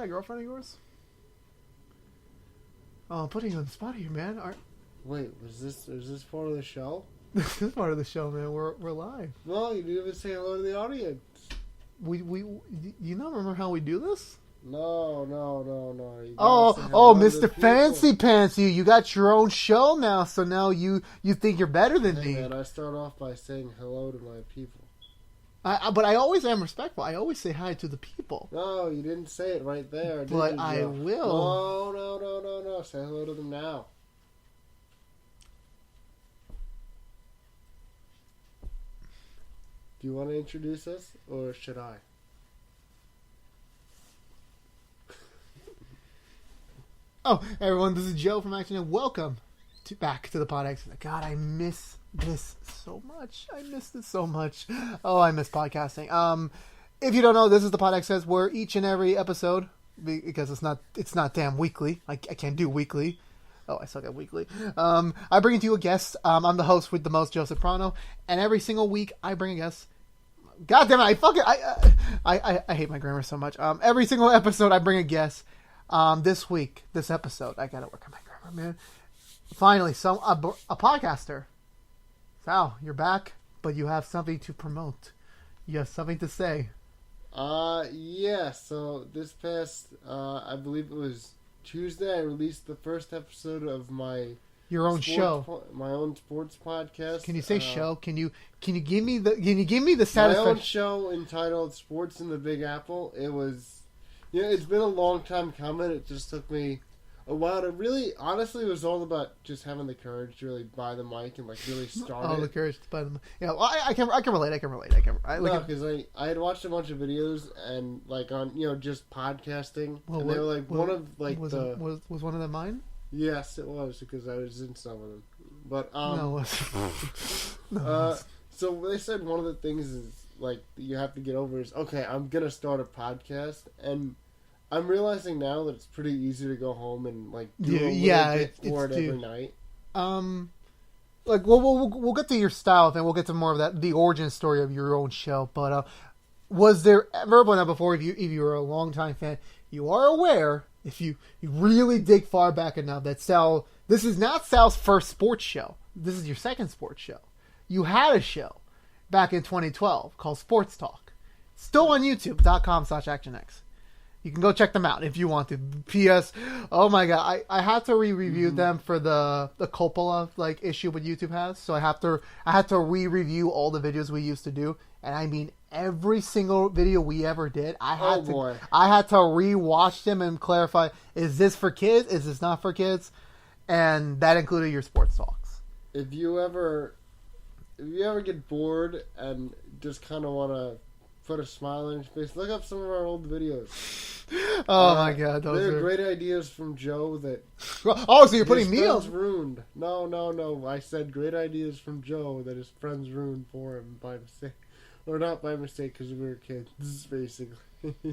that girlfriend of yours? Oh, I'm putting you on the spot here, man. Wait, is this part of the show? This is part of the show, man. We're live. No, you didn't even say hello to the audience. You not remember how we do this? No. Oh, Mr. Fancy Pants, you got your own show now, so now you think you're better than me. Man, I start off by saying hello to my people. But I always am respectful. I always say hi to the people. No, you didn't say it right there, did but you, I Joe? will. No. Say hello to them now. Do you want to introduce us, or should I? Oh, everyone, this is Joe from ActionX. Welcome back to the PodXCast. God, I miss this so much. I miss it so much. Oh, I miss podcasting. If you don't know, this is the PodXCast, where each and every episode, because it's not damn weekly. I can't do weekly. Oh, I suck at weekly. I bring to you a guest. I'm the host with the most, Joseph Prono, and every single week I bring a guest. God damn it! I hate my grammar so much. Every single episode I bring a guest. This episode, I gotta work on my grammar, man. Finally, a podcaster. Sal, you're back, but you have something to promote. You have something to say. Yeah. So this past, I believe it was Tuesday, I released the first episode of my show, my own sports podcast. Can you say show? Can you give me the satisfaction? My own show entitled "Sports in the Big Apple." It was. Yeah, it's been a long time coming. It just took me a while to really, honestly, it was all about just having the courage to really buy the mic and really start it. The courage to buy the mic. Yeah, well, I can relate. Because I had watched a bunch of videos and on just podcasting, and they were was one of them mine? Yes, it was because I was in some of them. But no, so they said one of the things is you have to get over is I'm gonna start a podcast, and I'm realizing now that it's pretty easy to go home and do a little bit for it every night. We'll get to your style thing. We'll get to more of that, the origin story of your own show. But was there ever now before? If you were a longtime fan, you are aware if you really dig far back enough that Sal. This is not Sal's first sports show. This is your second sports show. You had a show back in 2012 called Sports Talk. Still on YouTube.com/ActionX. You can go check them out if you want to. P.S. Oh my god, I had to re-review them for the Coppola issue what YouTube has. So I had to re-review all the videos we used to do, and I mean every single video we ever did. I had to re-watch them and clarify: is this for kids? Is this not for kids? And that included your sports talks. If you ever get bored and just kind of want to put a smile on your face, look up some of our old videos. Oh my god, they're great ideas from Joe that. Oh, so you're putting me on? Ruined. No. I said great ideas from Joe that his friends ruined for him by mistake, or not by mistake because we were kids, basically.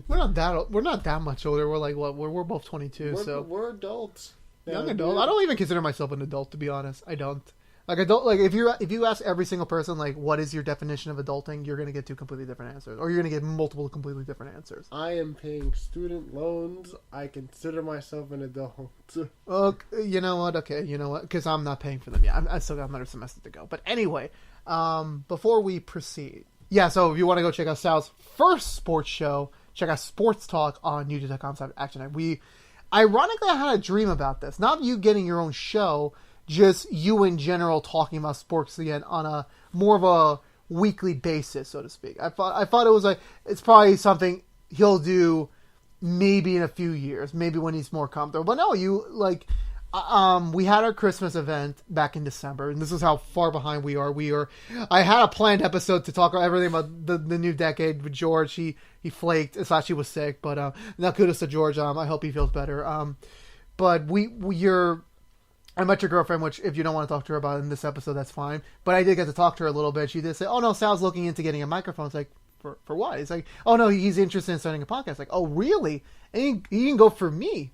We're not that much older. We're what? We're both 22, so we're adults. Young adult. I don't even consider myself an adult, to be honest. I don't. If you ask every single person what is your definition of adulting, you're gonna get two completely different answers, or you're gonna get multiple completely different answers. I am paying student loans. I consider myself an adult. You know what? Okay, you know what? Because I'm not paying for them yet. I still got another semester to go. But anyway, before we proceed, so if you want to go check out Sal's first sports show, check out Sports Talk on YouTube.com/ActionX. Ironically, I had a dream about this. Not you getting your own show. Just you in general talking about sports again on a more of a weekly basis, so to speak. I thought it was it's probably something he'll do maybe in a few years, maybe when he's more comfortable. But no, we had our Christmas event back in December, and this is how far behind we are. I had a planned episode to talk about everything about the new decade with George. He flaked. It's not he was sick, but now kudos to George. I hope he feels better. But I met your girlfriend, which if you don't want to talk to her about it in this episode, that's fine. But I did get to talk to her a little bit. She did say, "Oh no, Sal's looking into getting a microphone." It's for what? It's "Oh no, he's interested in starting a podcast." "Oh really?" And he didn't go for me.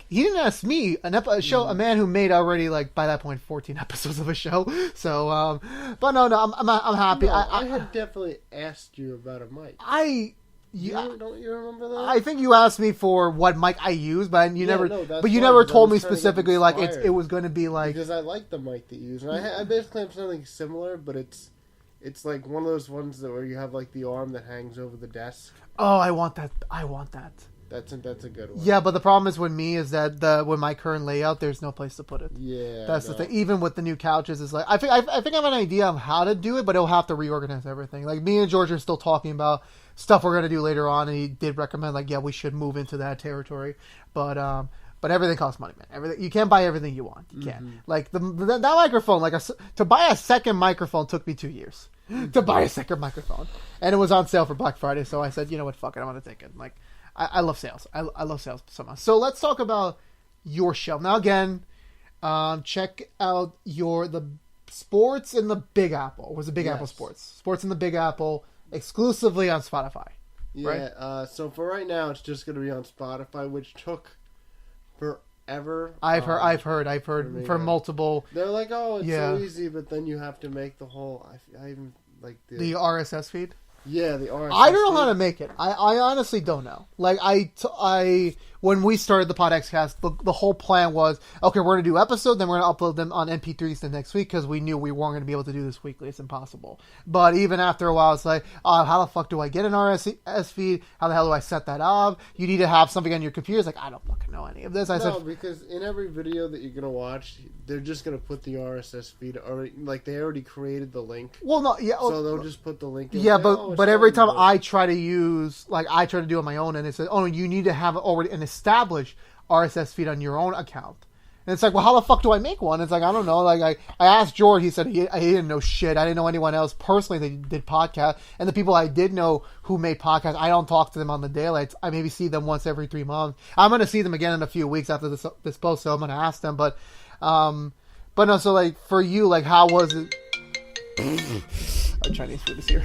He didn't ask me a show, a man who made already by that point 14 episodes of a show. So, but no, I'm happy. No, I had definitely asked you about a mic. Don't you remember that? I think you asked me for what mic I use, but you never why, told me trying to get specifically like inspired. it was going to be like Because I like the mic that you use, and I basically have something similar, but it's like one of those ones that where you have like the arm that hangs over the desk. oh, I want that. That's a good one. Yeah, but the problem is with me is that with my current layout, there's no place to put it. Yeah, That's the thing. Even with the new couches, is like I think I have an idea of how to do it, but it'll have to reorganize everything. Like me and George are still talking about stuff we're gonna do later on, and he did recommend like we should move into that territory, but everything costs money, man. Everything you can't buy everything you want. You can't. Like that microphone, to buy a second microphone took me 2 years to buy a second microphone, and it was on sale for Black Friday. So I said, you know what, fuck it, I'm gonna take it. Like I love sales. I love sales so much. So let's talk about your show now. Again, check out the Sports in the Big Apple. It was the Big Apple Sports in the Big Apple exclusively on Spotify. Yeah. Right? So for right now, it's just going to be on Spotify, which took forever. I've heard for multiple. They're like, oh, it's so easy, but then you have to make the whole. I even like the RSS feed. Yeah, the RSS. I don't know how to make it. I honestly don't know. Like I when we started the PodXCast, the whole plan was, okay, we're going to do episodes, then we're going to upload them on MP3s the next week because we knew we weren't going to be able to do this weekly. It's impossible. But even after a while, it's like, how the fuck do I get an RSS feed? How the hell do I set that up? You need to have something on your computer. It's like, I don't fucking know any of this. I said, because in every video that you're going to watch, they're just going to put the RSS feed already. Like, they already created the link. Well, no, yeah. So they'll just put the link in. Yeah, but every time I try to use, like, I try to do it on my own, and it says, oh, you need to have already an established RSS feed on your own account. And it's like, well, how the fuck do I make one? It's like, I don't know. Like, I asked George, he said he didn't know shit. I didn't know anyone else personally that did podcasts. And the people I did know who made podcasts, I don't talk to them on the daily. I maybe see them once every 3 months. I'm going to see them again in a few weeks after this post, so I'm going to ask them. But no, so, like, for you, like, how was it? Our Chinese food is here.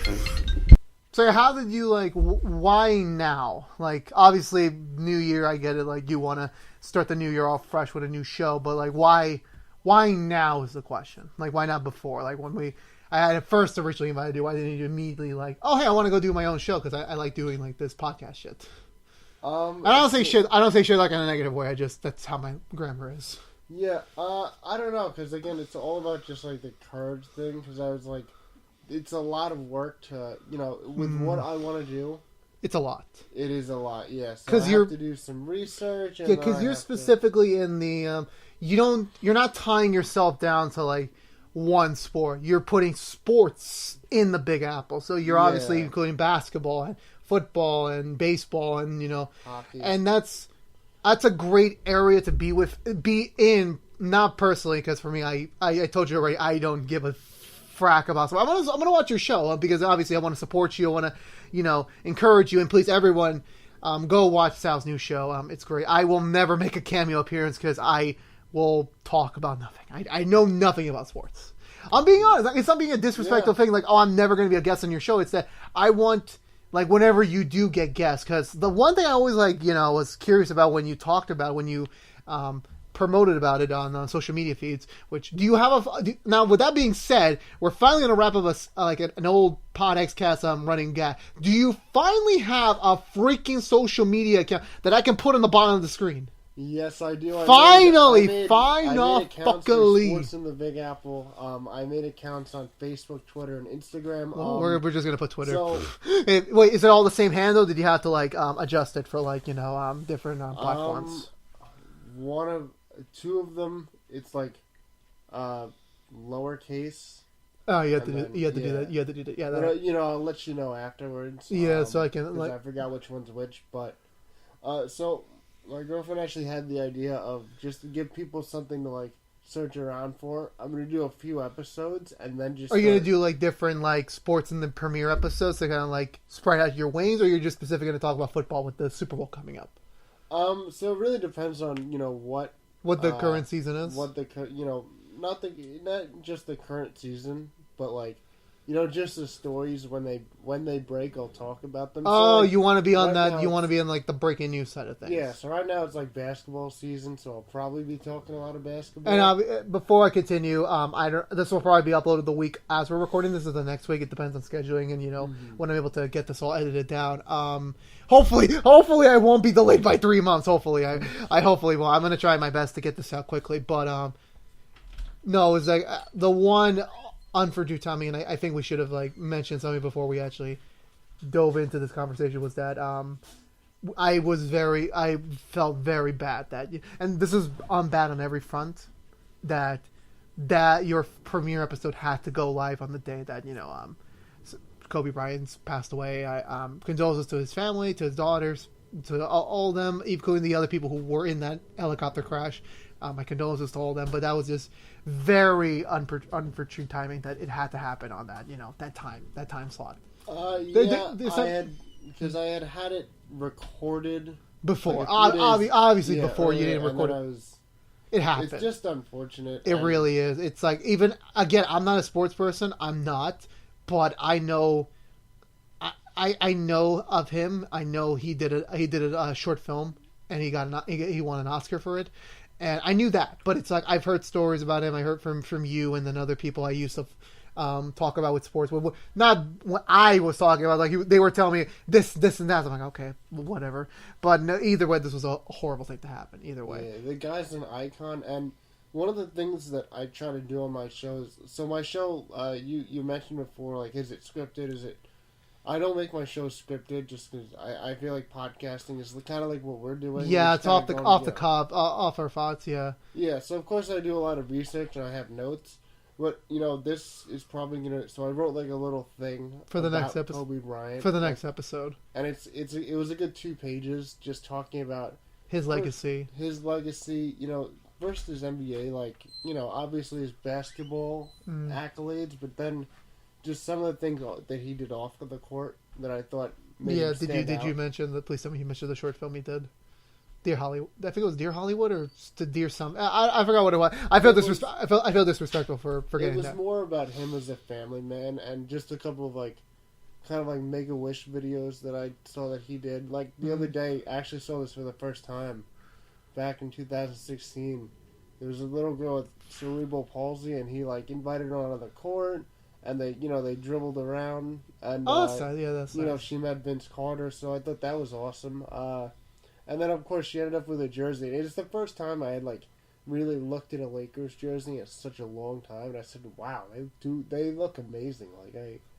So how did you, like, why now? Like, obviously, New Year, I get it. Like, you want to start the new year off fresh with a new show. But, like, why now is the question. Like, why not before? Like, when I had at first originally invited you, why didn't you immediately, like, oh, hey, I want to go do my own show because I like doing, like, this podcast shit. I don't say shit like in a negative way. That's how my grammar is. Yeah, I don't know, because, again, it's all about just, like, the courage thing, because I was, like, it's a lot of work to, with what I want to do. It's a lot. It is a lot, yes. Yeah. So I have to do some research. Yeah, because you're specifically in the, you're not tying yourself down to, like, one sport. You're putting sports in the Big Apple. So you're obviously including basketball and football and baseball and, hockey. And that's a great area to be in, not personally, because for me, I told you already, I don't give a frack about stuff. I'm gonna watch your show because obviously I want to support you. I want to encourage you, and please everyone go watch Sal's new show. It's great. I will never make a cameo appearance because I will talk about nothing. I know nothing about sports. I'm being honest. It's not being a disrespectful thing like, oh, I'm never going to be a guest on your show. It's that I want, like, whenever you do get guests, because the one thing I always was curious about when you talked about when you promoted about it on social media feeds. Which do you have now? With that being said, we're finally going to wrap up an old PodXCast running gag. Do you finally have a freaking social media account that I can put on the bottom of the screen? Yes, I do. Finally! I made accounts for Sports in the Big Apple. I made accounts on Facebook, Twitter, and Instagram. Well, we're just gonna put Twitter. So, wait, is it all the same handle? Did you have to adjust it for different platforms? Two of them, it's lowercase. Oh, you have to do that. You have to do that. Yeah, but, I'll let you know afterwards. Yeah, so I can I forgot which one's which, but so my girlfriend actually had the idea of just to give people something to search around for. I'm gonna do a few episodes and then just. Are you gonna do different sports in the premiere episodes to kind of spread out your wings, or you're just specifically gonna talk about football with the Super Bowl coming up? So it really depends on what the current season is. What the not just the current season, but just the stories when they break, I'll talk about them. Oh, so, like, you want to be on right that? now You want to be in like the breaking news side of things? Yeah. So right now it's like basketball season, so I'll probably be talking a lot of basketball. And before I continue, this will probably be uploaded the week as we're recording. This is the next week. It depends on scheduling and when I'm able to get this all edited down. Hopefully I won't be delayed by 3 months. Hopefully I hopefully will. I'm gonna try my best to get this out quickly. But no, it's like the one unfortunate timing, and I think we should have like mentioned something before we actually dove into this conversation, was that I felt very bad that, and this is bad on every front, that your premiere episode had to go live on the day that Kobe Bryant's passed away. I condolences to his family, to his daughters, to all of them, including the other people who were in that helicopter crash. My condolences to all of them, but that was just very unfortunate timing that it had to happen on that that time slot. Because I had it recorded before. Like Obviously, before earlier, you didn't record it. It happened. It's just unfortunate. It really is. It's like, even again, I'm not a sports person. I'm not, but I know. I know of him. I know he did a short film, and he won an Oscar for it. And I knew that, but it's like I've heard stories about him. I heard from you and then other people I used to talk about with sports. Not what I was talking about. Like they were telling me this and that. I'm like, okay, whatever. But no, either way, this was a horrible thing to happen. Either way, yeah, the guy's an icon. And one of the things that I try to do on my shows. So my show, you mentioned before, like, is it scripted? Is it? I don't make my shows scripted just because I feel like podcasting is kind of like what we're doing. Yeah, it's off the cuff, off our thoughts. Yeah. Yeah, so of course I do a lot of research and I have notes, but this is probably gonna. So I wrote like a little thing for the next episode. Kobe Bryant for the next episode, and it was a good 2 pages just talking about his legacy. First his NBA, like obviously his basketball accolades, but then just some of the things that he did off of the court that I thought made him stand out. Did you mention that? Please tell me you mentioned the short film he did. Dear Hollywood. I think it was Dear Hollywood or Dear Some. I forgot what it was. I feel disrespectful for forgetting that. It was more about him as a family man, and just a couple of kind of Make-A-Wish videos that I saw that he did. Like the other day, I actually saw this for the first time back in 2016. There was a little girl with cerebral palsy, and he invited her onto the court. And they dribbled around, and that's nice. She met Vince Carter, so I thought that was awesome. And then of course she ended up with a jersey. It's the first time I had really looked at a Lakers jersey in such a long time, and I said, "Wow, they look amazing."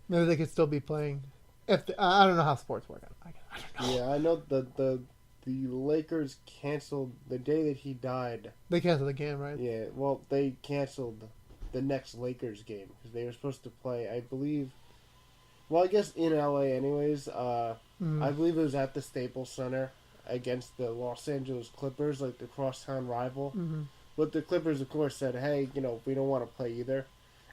Maybe they could still be playing. I don't know how sports work. I don't know. Yeah, I know the Lakers canceled the day that he died. They canceled the game, right? Yeah, well, they canceled the next Lakers game because they were supposed to play, I believe. Well, I guess in LA, anyways. I believe it was at the Staples Center against the Los Angeles Clippers, the crosstown rival. Mm-hmm. But the Clippers, of course, said, "Hey, we don't want to play either."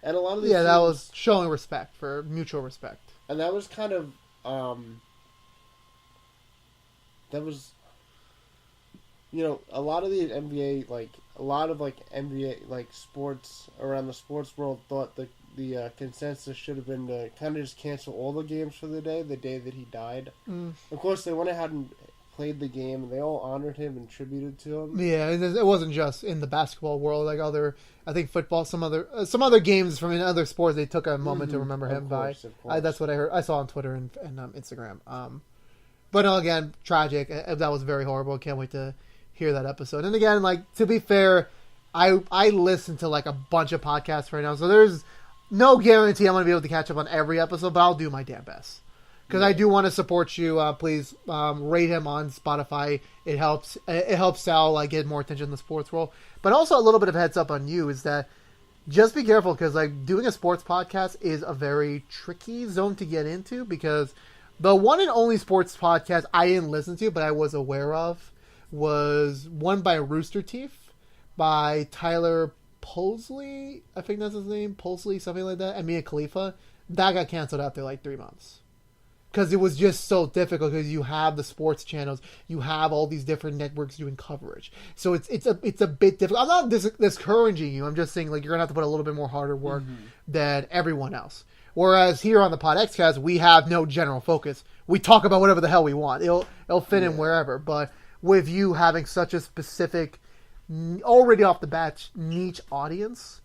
And a lot of these that was showing respect, for mutual respect. And that was kind of a lot of the NBA, NBA, sports around the sports world thought that the consensus should have been to kind of just cancel all the games for the day that he died. Of course, they went ahead and played the game, and they all honored him and tributed to him. Yeah, it wasn't just in the basketball world. I think football, some other games from other sports, they took a moment to remember him by. That's what I heard. I saw on Twitter and Instagram. But no, again, tragic. That was very horrible. Can't wait to hear that episode. And again, to be fair, I listen to a bunch of podcasts right now, so there's no guarantee I'm going to be able to catch up on every episode, but I'll do my damn best. Because I do want to support you. Please rate him on Spotify. It helps. It helps Sal get more attention in the sports world. But also a little bit of heads up on you is that just be careful, because doing a sports podcast is a very tricky zone to get into, because the one and only sports podcast I didn't listen to but I was aware of was one by Rooster Teeth by Tyler Polsley. I think that's his name. Polsley, something like that. And Mia Khalifa. That got canceled after 3 months. because it was just so difficult because you have the sports channels, you have all these different networks doing coverage. So it's a bit difficult. I'm not discouraging you. I'm just saying like you're gonna have to put a little bit more harder work than everyone else. Whereas here on the PodXCast, we have no general focus. We talk about whatever the hell we want. It'll fit in wherever. But with you having such a specific, already off the bat, niche audience,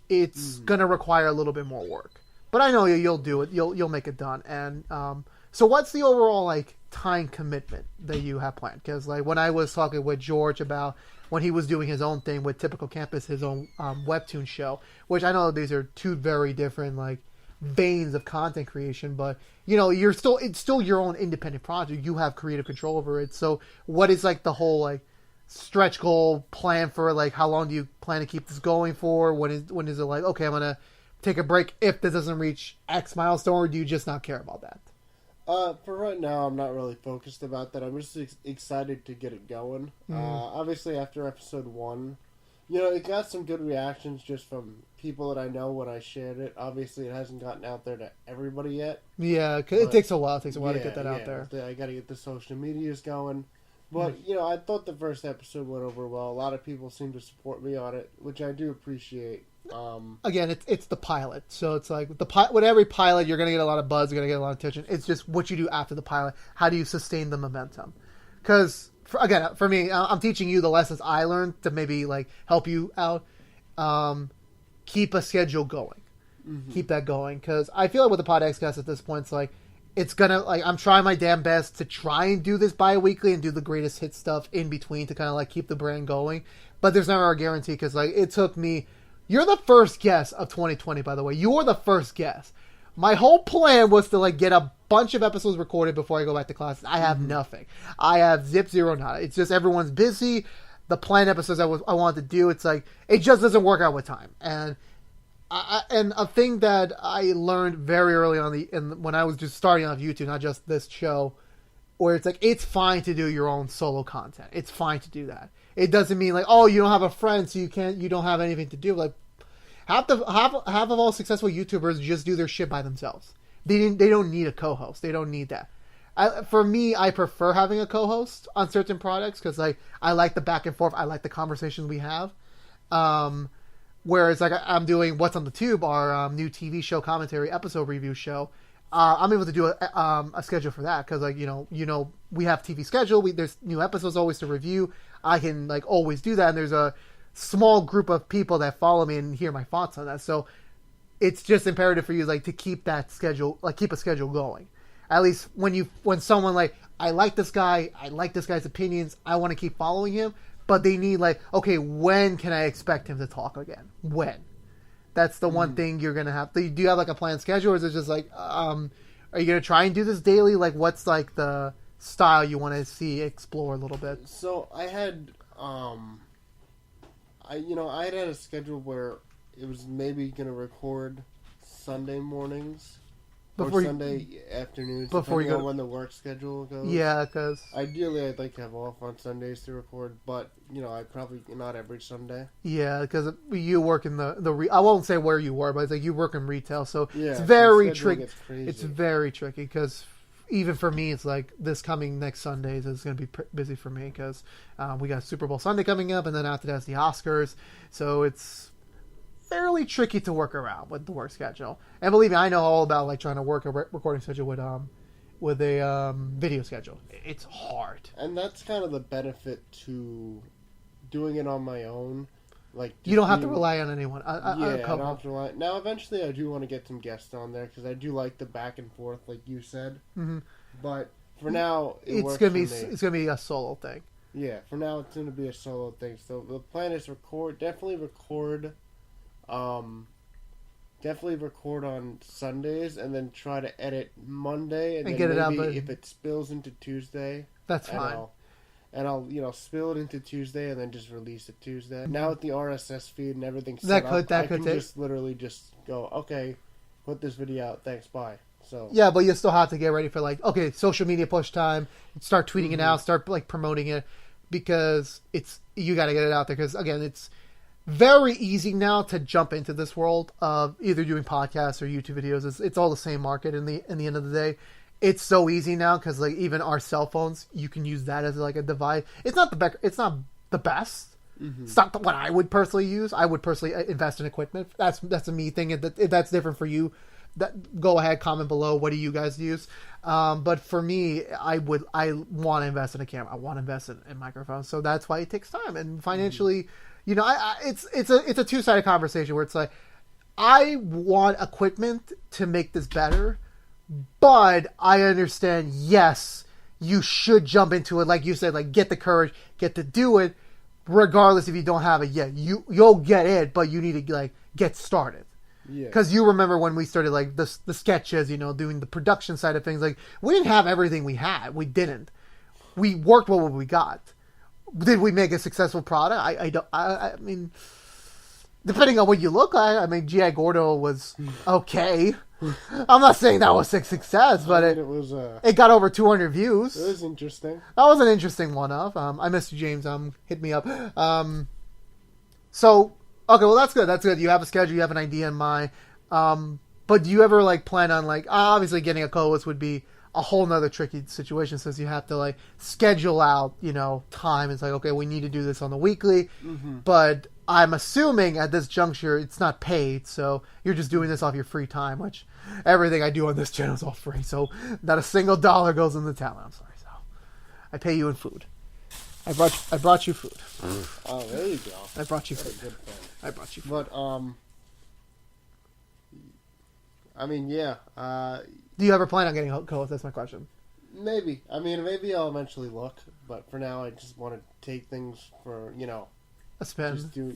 it's gonna require a little bit more work. But I know you'll do it. You'll make it done. And so, what's the overall like time commitment that you have planned? Because like when I was talking with George about when he was doing his own thing with Typical Campus, his own webtoon show, which I know these are two very different like veins of content creation, but you know it's still your own independent project. You have creative control over it. So, what is like the whole like stretch goal plan for like how long do you plan to keep this going for? When is it like okay, I'm gonna take a break if this doesn't reach X milestone, or do you just not care about that? For right now, I'm not really focused about that. I'm just excited to get it going. Obviously, after episode 1, you know, it got some good reactions just from people that I know when I shared it. Obviously, it hasn't gotten out there to everybody yet. Yeah, cause it takes a while. It takes a while to get that out there. I got to get the social medias going. But, you know, I thought the first episode went over well. A lot of people seem to support me on it, which I do appreciate. Again, it's the pilot, so it's like with every pilot, you're gonna get a lot of buzz, you're gonna get a lot of attention. It's just what you do after the pilot. How do you sustain the momentum? Because for me, I'm teaching you the lessons I learned to maybe like help you out. Keep a schedule going, keep that going. Because I feel like with the PodXCast at this point, it's like it's gonna like I'm trying my damn best to try and do this bi-weekly and do the greatest hit stuff in between to kind of like keep the brand going. But there's never a guarantee because like it took me. You're the first guest of 2020, by the way. You were the first guest. My whole plan was to like get a bunch of episodes recorded before I go back to class. I have nothing. I have zero nada. It's just everyone's busy. The planned episodes I wanted to do, it's like it just doesn't work out with time. And and a thing that I learned very early on when I was just starting on YouTube, not just this show, where it's like it's fine to do your own solo content. It's fine to do that. It doesn't mean like, oh, you don't have a friend, so you don't have anything to do. Like half of all successful YouTubers just do their shit by themselves. They don't need a co-host. They don't need that. For me, I prefer having a co-host on certain products because like I like the back and forth. I like the conversations we have. Whereas like I'm doing What's on the Tube, our new TV show commentary episode review show. I'm able to do a schedule for that because like you know we have TV schedule. There's new episodes always to review. I can like always do that, and there's a small group of people that follow me and hear my thoughts on that. So it's just imperative for you like to keep that schedule, like keep a schedule going. At least when someone like I like this guy, I like this guy's opinions, I want to keep following him, but they need like okay, when can I expect him to talk again? When? That's the one thing you're gonna have. Do you have like a planned schedule, or is it just like, are you gonna try and do this daily? Like, what's like the style you want to explore a little bit? So I had, I had a schedule where it was maybe gonna record Sunday mornings or Sunday afternoons, before you go when the work schedule goes. Yeah, because ideally I'd like to have off on Sundays to record, but I probably not every Sunday. Yeah, because you work in the I won't say where you were, but it's like you work in retail, so yeah, it's very tricky. It's very tricky because even for me, it's like this coming next Sundays is going to be busy for me because we got Super Bowl Sunday coming up, and then after that's the Oscars, so it's fairly tricky to work around with the work schedule. And believe me, I know all about like trying to work a recording schedule with a video schedule. It's hard, and that's kind of the benefit to doing it on my own. Like you don't have to rely on anyone. I don't have to rely. Now, eventually, I do want to get some guests on there because I do like the back and forth, like you said. Mm-hmm. But for now, it's gonna be a solo thing. Yeah, for now, it's gonna be a solo thing. So the plan is definitely record on Sundays, and then try to edit Monday, and then get maybe it out. But if it spills into Tuesday, that's fine. I'll spill it into Tuesday and then just release it Tuesday. Now with the RSS feed and everything set up, I can just literally just go, okay, put this video out, thanks, bye. So yeah, but you still have to get ready for like, okay, social media push time, start tweeting it out, start like promoting it, because you got to get it out there. Because again, it's very easy now to jump into this world of either doing podcasts or YouTube videos. It's all the same market in the end of the day. it's so easy now because like even our cell phones, you can use that as like a device. It's not the best. It's not what I would personally use. I would personally invest in equipment. That's a me thing. If that's different for you, go ahead, comment below. What do you guys use? But for me, I want to invest in a camera. I want to invest in microphones. So that's why it takes time. And financially, you know, it's a two-sided conversation where it's like, I want equipment to make this better, but I understand, yes, you should jump into it. Like you said, like get the courage, get to do it, regardless if you don't have it yet. You'll get it, but you need to like get started. Yeah. Because you remember when we started like the sketches, you know, doing the production side of things, like we didn't have everything we had. We didn't. We worked with what we got. Did we make a successful product? I mean, depending on what you look like, I mean, G.I. Gordo was okay. I'm not saying that was a success, but it got over 200 views. It was interesting. That was an interesting one-off. I missed you, James. Hit me up. So, okay, well, that's good. That's good. You have a schedule. You have an idea in mind. But do you ever, like, plan on, like, obviously getting a co-host would be a whole nother tricky situation since you have to, like, schedule out, you know, time. It's like, okay, we need to do this on the weekly. But I'm assuming at this juncture it's not paid, so you're just doing this off your free time, which everything I do on this channel is all free, so not a single dollar goes in the talent. I'm sorry, so I pay you in food. I brought you food. Oh, there you go. I brought you That's food. a good thing. I brought you food. But I mean, yeah. Do you ever plan on getting a co-host? That's my question. Maybe. I mean, maybe I'll eventually look, but for now, I just want to take things for, you know, A spin. just do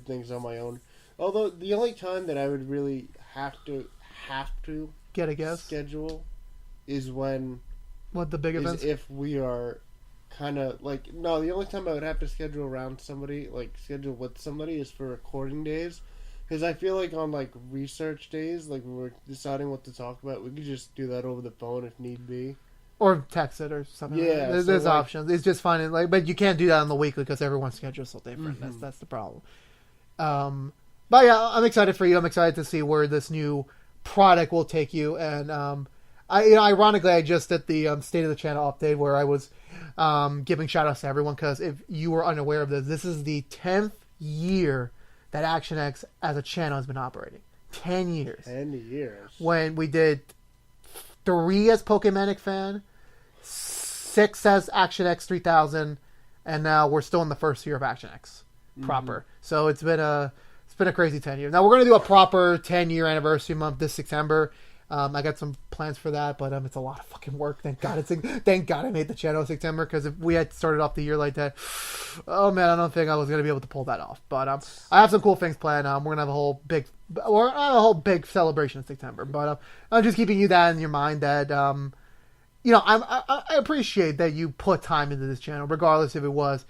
things on my own. Although the only time that I would really have to Get a guess. schedule is when What the big events? if we are kind of like no. The only time I would have to schedule around somebody, like schedule with somebody, is for recording days. Because I feel like on like research days, like when we're deciding what to talk about, we could just do that over the phone if need be. Or text it or something. Yeah, there's so, like, options. It's just finding like, but you can't do that on the weekly because everyone's schedule's so different. That's the problem. But yeah, I'm excited for you. I'm excited to see where this new product will take you. And ironically, I just did the state of the channel update where I was giving shout outs to everyone because if you were unaware of this is the 10th year that ActionX as a channel has been operating. 10 years. 10 years. When we did 3 as Pokemanic Fan, 6 as ActionX3000, and now we're still in the first year of ActionX proper. So it's been a crazy 10 years. Now we're gonna do a proper 10-year anniversary month this September. I got some plans for that, but it's a lot of fucking work. Thank God I made the channel in September, because if we had started off the year like that, oh man, I don't think I was gonna be able to pull that off. But I have some cool things planned. We're gonna have a whole big celebration in September. But I'm just keeping you that in your mind that I appreciate that you put time into this channel, regardless if it was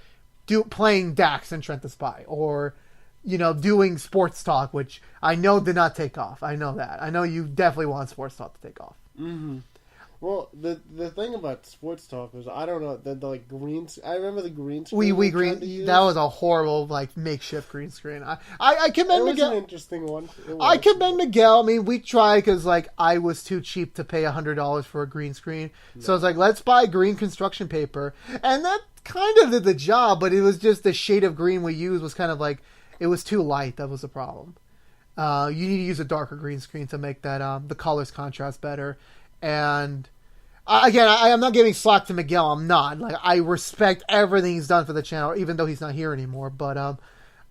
playing Dax and Trent the Spy, or doing sports talk, which I know did not take off. I know that. I know you definitely want sports talk to take off. Mm-hmm. Well, the thing about sports talk was, I don't know, the like I remember the green screen. We green. That was a horrible makeshift green screen. I commend Miguel. It was an interesting one. I commend Miguel. I mean, we tried because I was too cheap to pay $100 for a green screen. No. So I was like, let's buy green construction paper, and that kind of did the job. But it was just the shade of green we used was kind of like, it was too light. That was the problem. You need to use a darker green screen to make that the colors contrast better. And again, I'm not giving slack to Miguel. I'm not. I respect everything he's done for the channel, even though he's not here anymore. But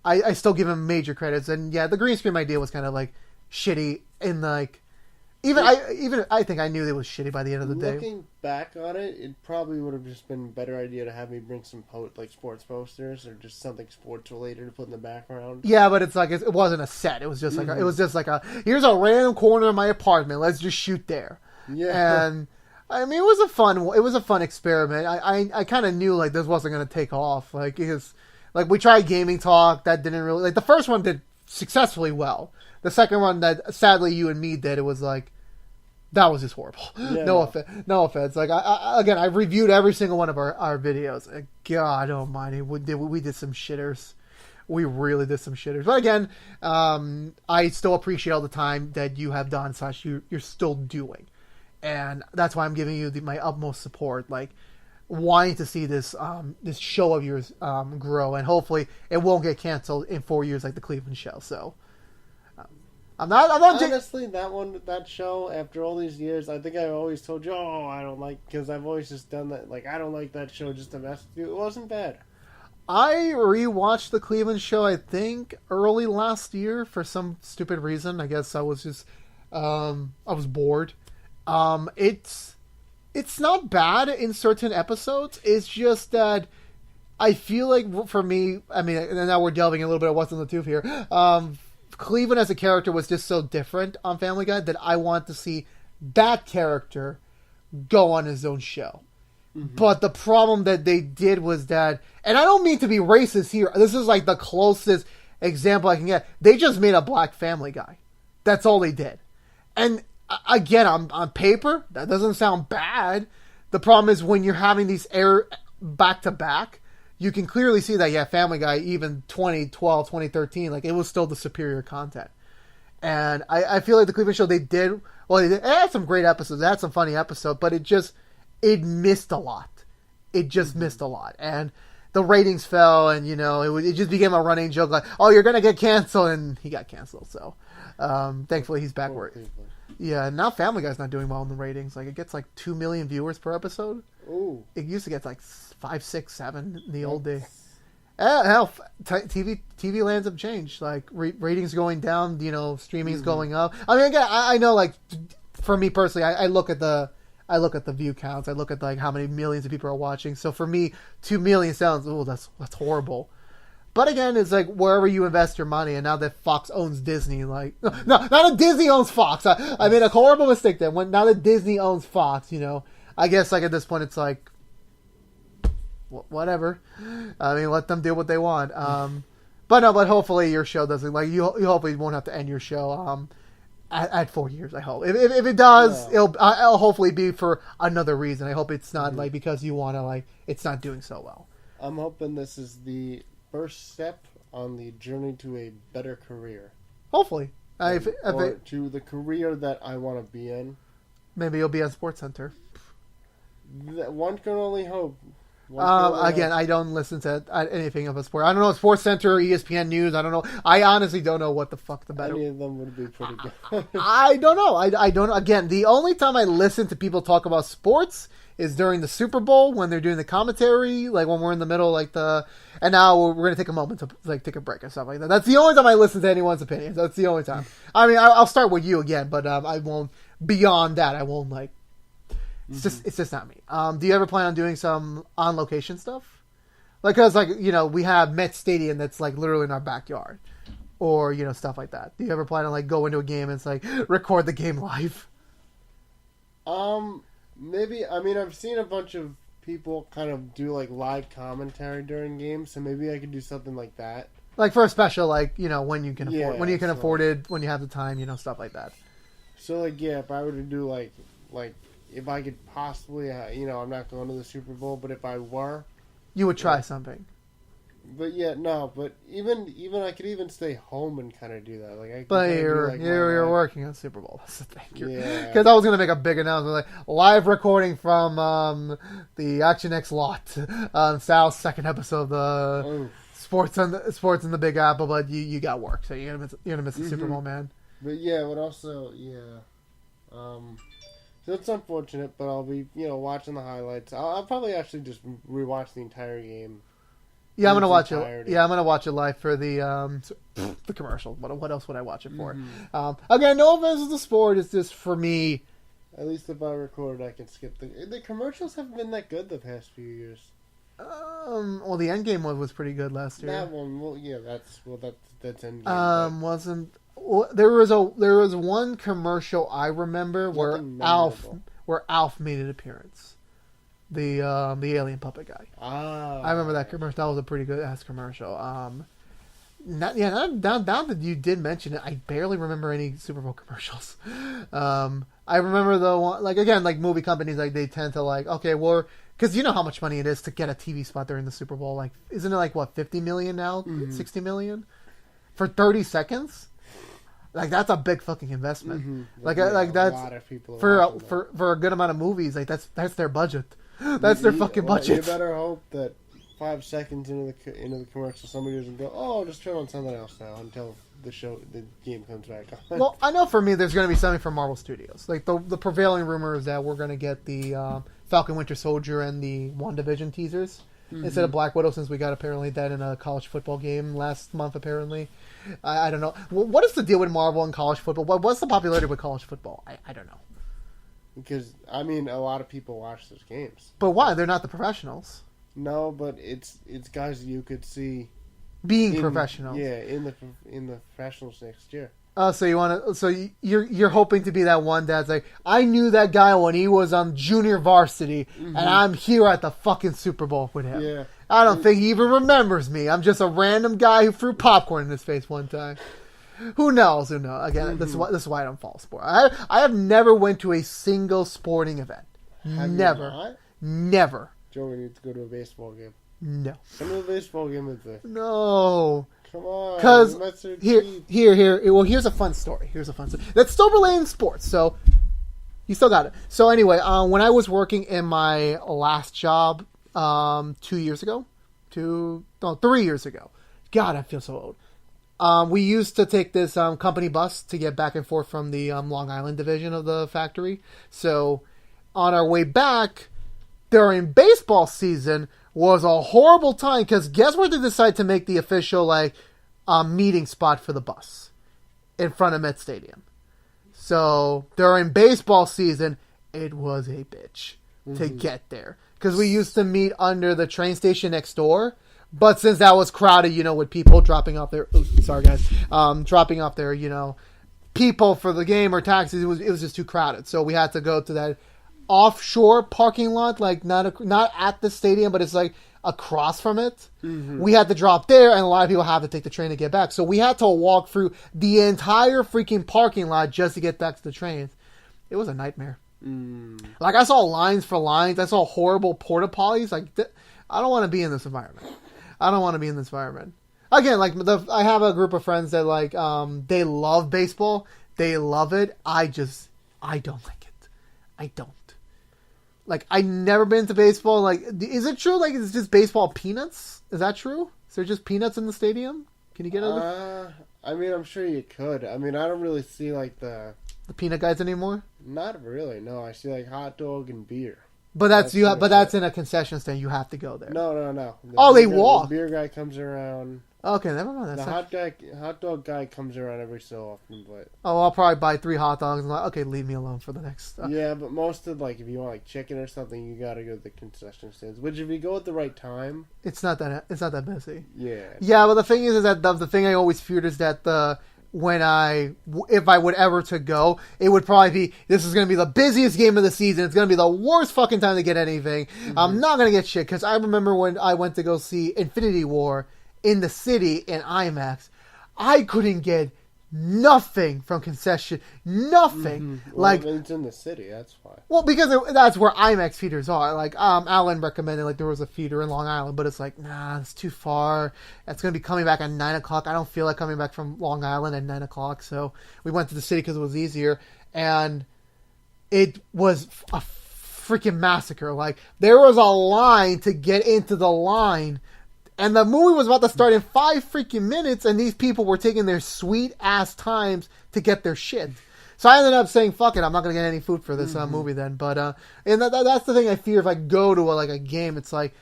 I still give him major credits. And yeah, the green screen idea was kind of shitty. And I think I knew it was shitty by the end of the day. Looking back on it, it probably would have just been a better idea to have me bring some sports posters or just something sports related to put in the background. Yeah, but it's it wasn't a set. It was just it was just here's a random corner of my apartment. Let's just shoot there. Yeah. And I mean, it was a fun experiment. I kind of knew this wasn't going to take off. Because we tried gaming talk, that didn't really the first one did successfully well. The second one that sadly you and me did, it was that was just horrible. Yeah, no offense. I've reviewed every single one of our videos. God almighty, we did some shitters. We really did some shitters. But again, I still appreciate all the time that you have done, / you're still doing. and that's why I'm giving you my utmost support. Like, wanting to see this this show of yours grow, and hopefully it won't get canceled in 4 years like the Cleveland show. So I'm not honestly that show after all these years. I think I always told you, I don't like, because I've always just done that. Like, I don't like that show just to mess with you. It wasn't bad. I rewatched the Cleveland show, I think early last year for some stupid reason. I guess I was just I was bored. It's not bad in certain episodes. It's just that I feel like, for me, I mean, and now we're delving a little bit of what's in the tube here. Cleveland as a character was just so different on Family Guy that I want to see that character go on his own show. Mm-hmm. But the problem that they did was that, and I don't mean to be racist here, this is like the closest example I can get. They just made a black Family Guy. That's all they did. And again, on paper, that doesn't sound bad. The problem is when you're having these air back to back, you can clearly see that, yeah, Family Guy, even 2012, 2013, like, it was still the superior content. And I feel like the Cleveland show, it had some great episodes, it had some funny episodes, but it missed a lot. It just missed a lot. And the ratings fell, and, it just became a running joke, like, oh, you're going to get canceled, and he got canceled. So, thankfully, he's back where... Yeah, now Family Guy's not doing well in the ratings. Like, it gets like 2 million viewers per episode. Ooh. It used to get like 5, 6, 7 in the old days. Hell, TV lands have changed. Like, ratings going down, streaming's going up. I mean, again, I know, like, for me personally, I look at the view counts. I look at, like, how many millions of people are watching. So for me, 2 million sounds, that's horrible. But again, it's like wherever you invest your money, and now that Fox owns Disney, like, no, not that Disney owns Fox. I made a horrible mistake there. Now that Disney owns Fox, I guess, like, at this point, it's like, whatever. I mean, let them do what they want. But hopefully your show doesn't, like, you hopefully won't have to end your show at 4 years. I hope. If it does, yeah. It'll hopefully be for another reason. I hope it's not like because you want to, like, it's not doing so well. I'm hoping this is the first step on the journey to a better career. Hopefully. To the career that I want to be in. Maybe you'll be on SportsCenter. One can only hope. I don't listen to anything of a sport. I don't know, SportsCenter or ESPN News. I don't know. I honestly don't know what the fuck the better. Any of them would be pretty good. I don't know. I don't. Again, the only time I listen to people talk about sports is during the Super Bowl when they're doing the commentary, like when we're in the middle, like and now we're going to take a moment to, like, take a break or stuff like that. That's the only time I listen to anyone's opinions. That's the only time. I mean, I'll start with you again, but I won't. Beyond that, I won't, like. It's just not me. Do you ever plan on doing some on location stuff? Like, cause, like, we have Met Stadium that's, like, literally in our backyard, or stuff like that. Do you ever plan on, like, go into a game and it's like record the game live? Maybe. I mean, I've seen a bunch of people kind of do, like, live commentary during games, so maybe I could do something like that. Like, for a special, like, when you can afford it, when you have the time, stuff like that. So, like, yeah, if I were to do, like, if I could possibly, I'm not going to the Super Bowl, but if I were... You would try something. But yeah, no, but even I could even stay home and kind of do that. Like, you're working on Super Bowl. That's the thing. Because I was going to make a big announcement, like, live recording from the ActionX lot on Sal's second episode of the Sports in the Big Apple, but you got work, so you're gonna miss the Super Bowl, man. But yeah, but also, so it's unfortunate, but I'll be, watching the highlights. I'll probably actually just rewatch the entire game. Yeah, I'm gonna watch it. Yeah, I'm gonna watch it live for the commercial. What else would I watch it for? Again, no offense to the sport. It's just for me. At least if I record, I can skip the commercials. Haven't been that good the past few years. Well, the Endgame one was pretty good last year. That one, that's Endgame. Wasn't. Well, there was one commercial I remember where Alf made an appearance. The alien puppet guy. I remember that commercial. That was a pretty good ass commercial. Now that you did mention it, I barely remember any Super Bowl commercials. I remember the one, like, again, like, movie companies, like, they tend to, like, okay, well, because you know how much money it is to get a TV spot during the Super Bowl. Like, isn't it like, what, 50 million now? 60 million? For 30 seconds? Like that's a big fucking investment. Mm-hmm. Like a that's lot of people for a good amount of movies. Like that's their budget. That's their fucking budget. You better hope that 5 seconds into the commercial, somebody doesn't go, "Oh, I'll just turn on something else now" until the game comes back on. Well, I know for me, there's going to be something from Marvel Studios. Like the prevailing rumor is that we're going to get the Falcon Winter Soldier and the WandaVision teasers instead of Black Widow, since we got apparently that in a college football game last month. Apparently, I don't know. What is the deal with Marvel and college football? What's the popularity with college football? I don't know. Because I mean, a lot of people watch those games. But why? They're not the professionals. No, but it's guys you could see being professionals. Yeah, in the professionals next year. So you want to? So you're hoping to be that one that's like, I knew that guy when he was on junior varsity, and I'm here at the fucking Super Bowl with him. Yeah. I don't think he even remembers me. I'm just a random guy who threw popcorn in his face one time. Who knows? Again, this is why I don't follow sport. I have never went to a single sporting event. Never. Joe, we need to go to a baseball game. No. Come to a baseball game with me. No. Come on. Because here's a fun story. That's still related in sports. So you still got it. So anyway, when I was working in my last job 3 years ago. God, I feel so old. We used to take this company bus to get back and forth from the Long Island division of the factory. So on our way back during baseball season was a horrible time, because guess where they decided to make the official meeting spot for the bus? In front of Met Stadium. So during baseball season, it was a bitch to get there, because we used to meet under the train station next door. But since that was crowded, with people dropping off their, dropping off their, people for the game or taxis, it was just too crowded. So we had to go to that offshore parking lot, like not at the stadium, but it's like across from it. We had to drop there, and a lot of people have to take the train to get back. So we had to walk through the entire freaking parking lot just to get back to the train. It was a nightmare. Like, I saw lines for lines. I saw horrible porta potties. Like, I don't want to be in this environment. Again, like, I have a group of friends that they love baseball. They love it. I don't like it. I don't. Like, I've never been to baseball. Like, is it true? Like, it's just baseball peanuts? Is that true? Is there just peanuts in the stadium? Can you get other? I mean, I'm sure you could. I mean, I don't really see like the peanut guys anymore. Not really. No, I see like hot dog and beer. But that's in a concession stand. You have to go there. No. They walk. The beer guy comes around. Okay, never mind. The hot dog guy comes around every so often, but I'll probably buy 3 hot dogs and okay, leave me alone for the next. Yeah, but most of if you want like chicken or something, you gotta go to the concession stands. Which if you go at the right time, it's not that busy. Yeah. Yeah, but the thing is that the thing I always feared is that if I would ever to go, it would probably be, this is going to be the busiest game of the season. It's going to be the worst fucking time to get anything. I'm not going to get shit, because I remember when I went to go see Infinity War in the city in IMAX, I couldn't get nothing from concession. Nothing. Well, it's in the city, that's why. Well, because that's where IMAX theaters are. Like, Alan recommended, there was a theater in Long Island, but it's like, nah, it's too far. It's going to be coming back at 9 o'clock. I don't feel like coming back from Long Island at 9 o'clock, so we went to the city because it was easier, and it was a freaking massacre. Like, there was a line to get into the line, and the movie was about to start in 5 freaking minutes, and these people were taking their sweet-ass times to get their shit. So I ended up saying, fuck it, I'm not going to get any food for this movie then. But and that's the thing I fear if I go to a game. It's like,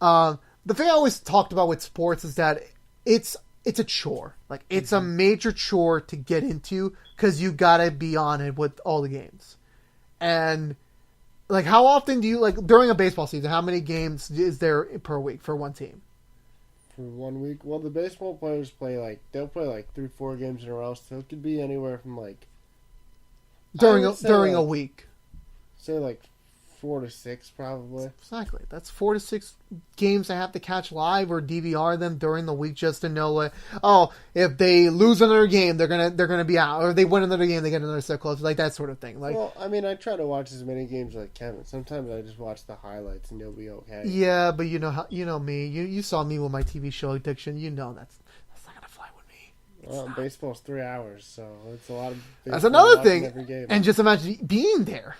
the thing I always talked about with sports is that it's a chore. Like, it's a major chore to get into, because you got to be on it with all the games. And, like, how often do you, during a baseball season, how many games is there per week for one team? For 1 week? Well, the baseball players they'll play 3-4 games in a row, so it could be anywhere from during a week. Say 4 to 6 probably. Exactly. That's 4 to 6 games I have to catch live or DVR them during the week just to know if they lose another game they're gonna be out, or if they win another game they get another step closer, that sort of thing. Well, I mean, I try to watch as many games as I can. Sometimes I just watch the highlights and you'll be okay. Yeah, but you know me. You saw me with my TV show addiction. You know that's not gonna fly with me. Well, baseball's 3 hours, so it's a lot of. That's another watching thing. every game. And just imagine being there.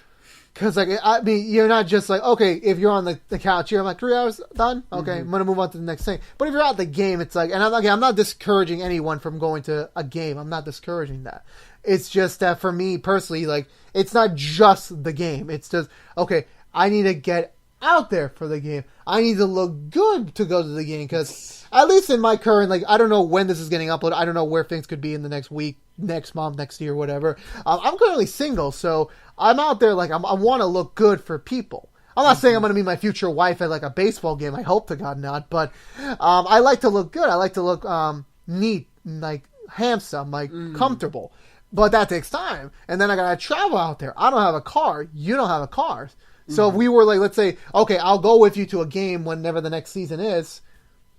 Because, like, I mean, you're not just like, okay, if you're on the couch here, I'm like, 3 hours done? Okay, I'm going to move on to the next thing. But if you're at the game, it's like, and I'm not discouraging anyone from going to a game. I'm not discouraging that. It's just that for me personally, like, it's not just the game. It's just, okay, I need to get out there for the game. I need to look good to go to the game. Because at least in my current, like, I don't know when this is getting uploaded. I don't know where things could be in the next week, next month, next year, whatever. I'm currently single, so I'm out there, like, I want to look good for people. I'm not saying I'm going to meet my future wife at, like, a baseball game. I hope to God not. But I like to look good. I like to look neat, like, handsome, like, comfortable. But that takes time. And then I got to travel out there. I don't have a car. You don't have a car. So if we were, like, let's say, okay, I'll go with you to a game whenever the next season is.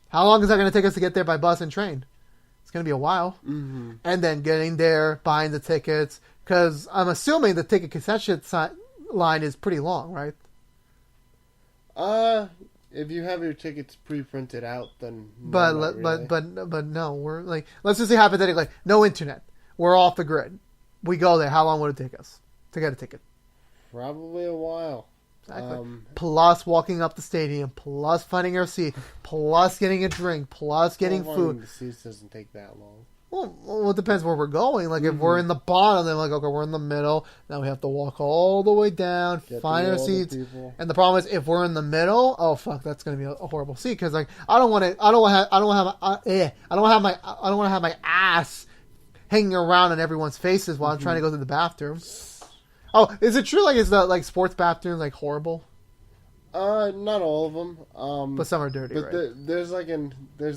How long is that going to take us to get there by bus and train? It's going to be a while. Mm-hmm. And then getting there, buying the tickets. Because I'm assuming the ticket concession line is pretty long, right? If you have your tickets pre-printed out, then but no, we're like, let's just say hypothetically, no internet, we're off the grid, we go there. How long would it take us to get a ticket? Probably a while. Exactly. Plus walking up the stadium, plus finding our seat, plus getting a drink, plus getting food. The seats doesn't take that long. Well, it depends where we're going. Like, if we're in the bottom, then like, okay, we're in the middle. Now we have to walk all the way down, find our seats. And the problem is, if we're in the middle, oh fuck, that's gonna be a horrible seat. Because like, I don't want to have my ass hanging around in everyone's faces while I'm trying to go to the bathroom. Oh, is it true? Like, is the like sports bathroom like horrible? Not all of them. But some are dirty, but right? There's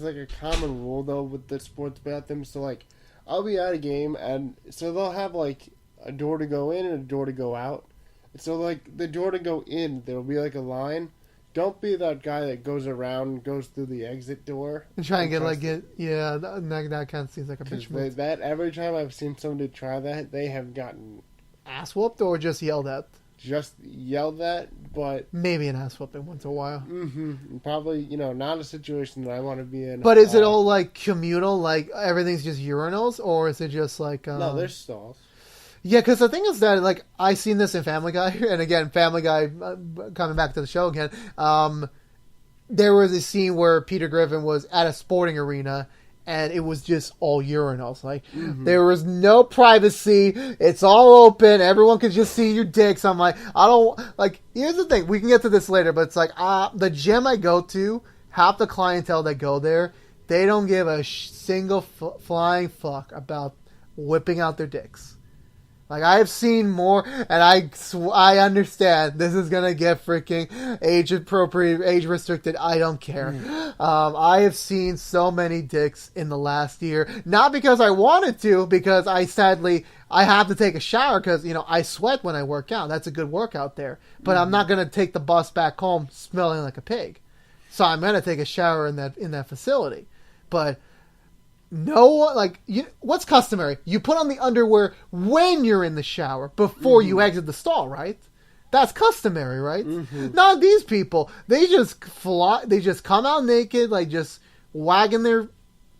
a common rule though with the sports bathrooms. So like, I'll be at a game, and so they'll have like a door to go in and a door to go out. And so like the door to go in, there'll be like a line. Don't be that guy that goes around and goes through the exit door. And try and get that kind of seems like a bitch move. That every time I've seen somebody try that, they have gotten ass whooped or just yelled at. Just yelled at, but maybe an ass whooping once in a while. Mm-hmm. Probably, not a situation that I want to be in. But is it all like communal, like everything's just urinals, or is it just like? No, there's stalls. Yeah, because the thing is that like I seen this in Family Guy, and again, Family Guy coming back to the show again. There was a scene where Peter Griffin was at a sporting arena. And it was just all urinals. Like, there was no privacy. It's all open. Everyone could just see your dicks. I'm like, I don't... Like, here's the thing. We can get to this later. But it's like, the gym I go to, half the clientele that go there, they don't give a single flying fuck about whipping out their dicks. Like, I have seen more, and I understand this is going to get freaking age-appropriate, age-restricted. I don't care. I have seen so many dicks in the last year. Not because I wanted to, because I have to take a shower because, I sweat when I work out. That's a good workout there. But I'm not going to take the bus back home smelling like a pig. So I'm going to take a shower in that facility. But... no, like, what's customary? You put on the underwear when you're in the shower, before you exit the stall, right? That's customary, right? Not these people. They just come out naked, like, just wagging their...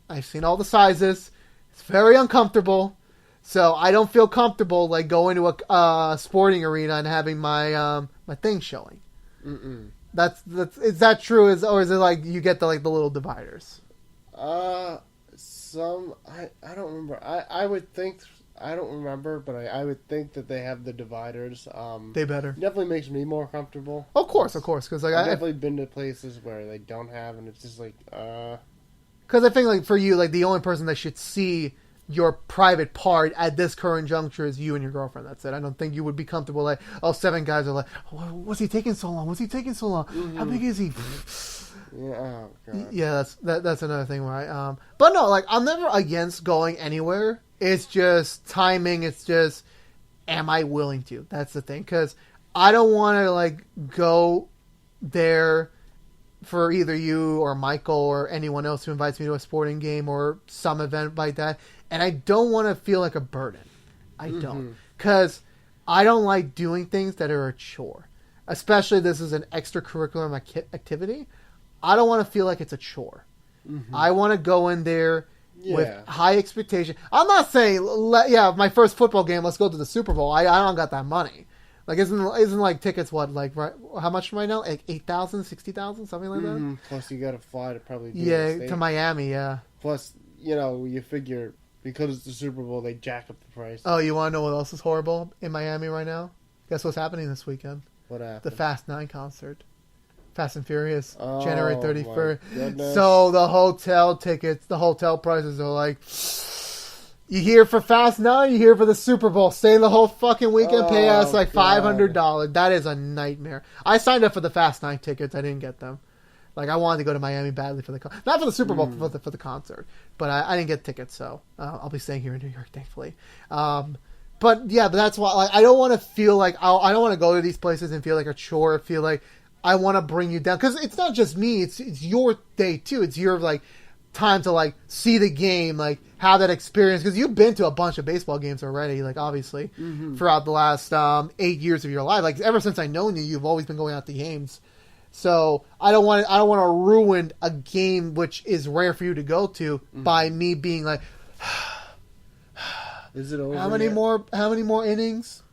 I've seen all the sizes. It's very uncomfortable. So I don't feel comfortable, like, going to a sporting arena and having my my thing showing. That's is that true? Or is it like you get the little dividers? I don't remember. I would think, I don't remember, but I would think that they have the dividers. They better. Definitely makes me more comfortable. Of course, because like I've definitely been to places where they don't have, and it's just like, Because I think like for you, like the only person that should see your private part at this current juncture is you and your girlfriend. That's it. I don't think you would be comfortable like, 7 guys are like, what's he taking so long? How big is he? Yeah, oh God. Yeah, that's another thing, right? But no, like I'm never against going anywhere. It's just timing. It's just, am I willing to? That's the thing, because I don't want to like go there for either you or Michael or anyone else who invites me to a sporting game or some event like that, and I don't want to feel like a burden. I don't, because I don't like doing things that are a chore. Especially this is an extracurricular activity. I don't want to feel like it's a chore. I want to go in there with high expectation. I'm not saying, my first football game, let's go to the Super Bowl. I don't got that money. Like, isn't like tickets what, like, right, how much right now? Like 8,000, 60,000, something like that? Plus you got to fly to probably to Miami, yeah. Plus, you figure because it's the Super Bowl, they jack up the price. Oh, you want to know what else is horrible in Miami right now? Guess what's happening this weekend? What happened? The Fast 9 concert. Fast and Furious, January 31st. So the hotel tickets, the hotel prices are like, you here for Fast 9, you here for the Super Bowl. Stay the whole fucking weekend, pay us like $500. That is a nightmare. I signed up for the Fast 9 tickets. I didn't get them. Like, I wanted to go to Miami badly for not for the Super Bowl, for the concert. But I didn't get tickets, so I'll be staying here in New York, thankfully. But that's why, like, I don't want to feel like, I don't want to go to these places and feel like a chore, feel like I want to bring you down. Because it's not just me, it's your day, too. It's your, like, time to, like, see the game, like, have that experience. Because you've been to a bunch of baseball games already, like, obviously, throughout the last 8 years of your life. Like, ever since I've known you, you've always been going out to games. So I don't want to ruin a game which is rare for you to go to by me being like, is it over? How many more innings?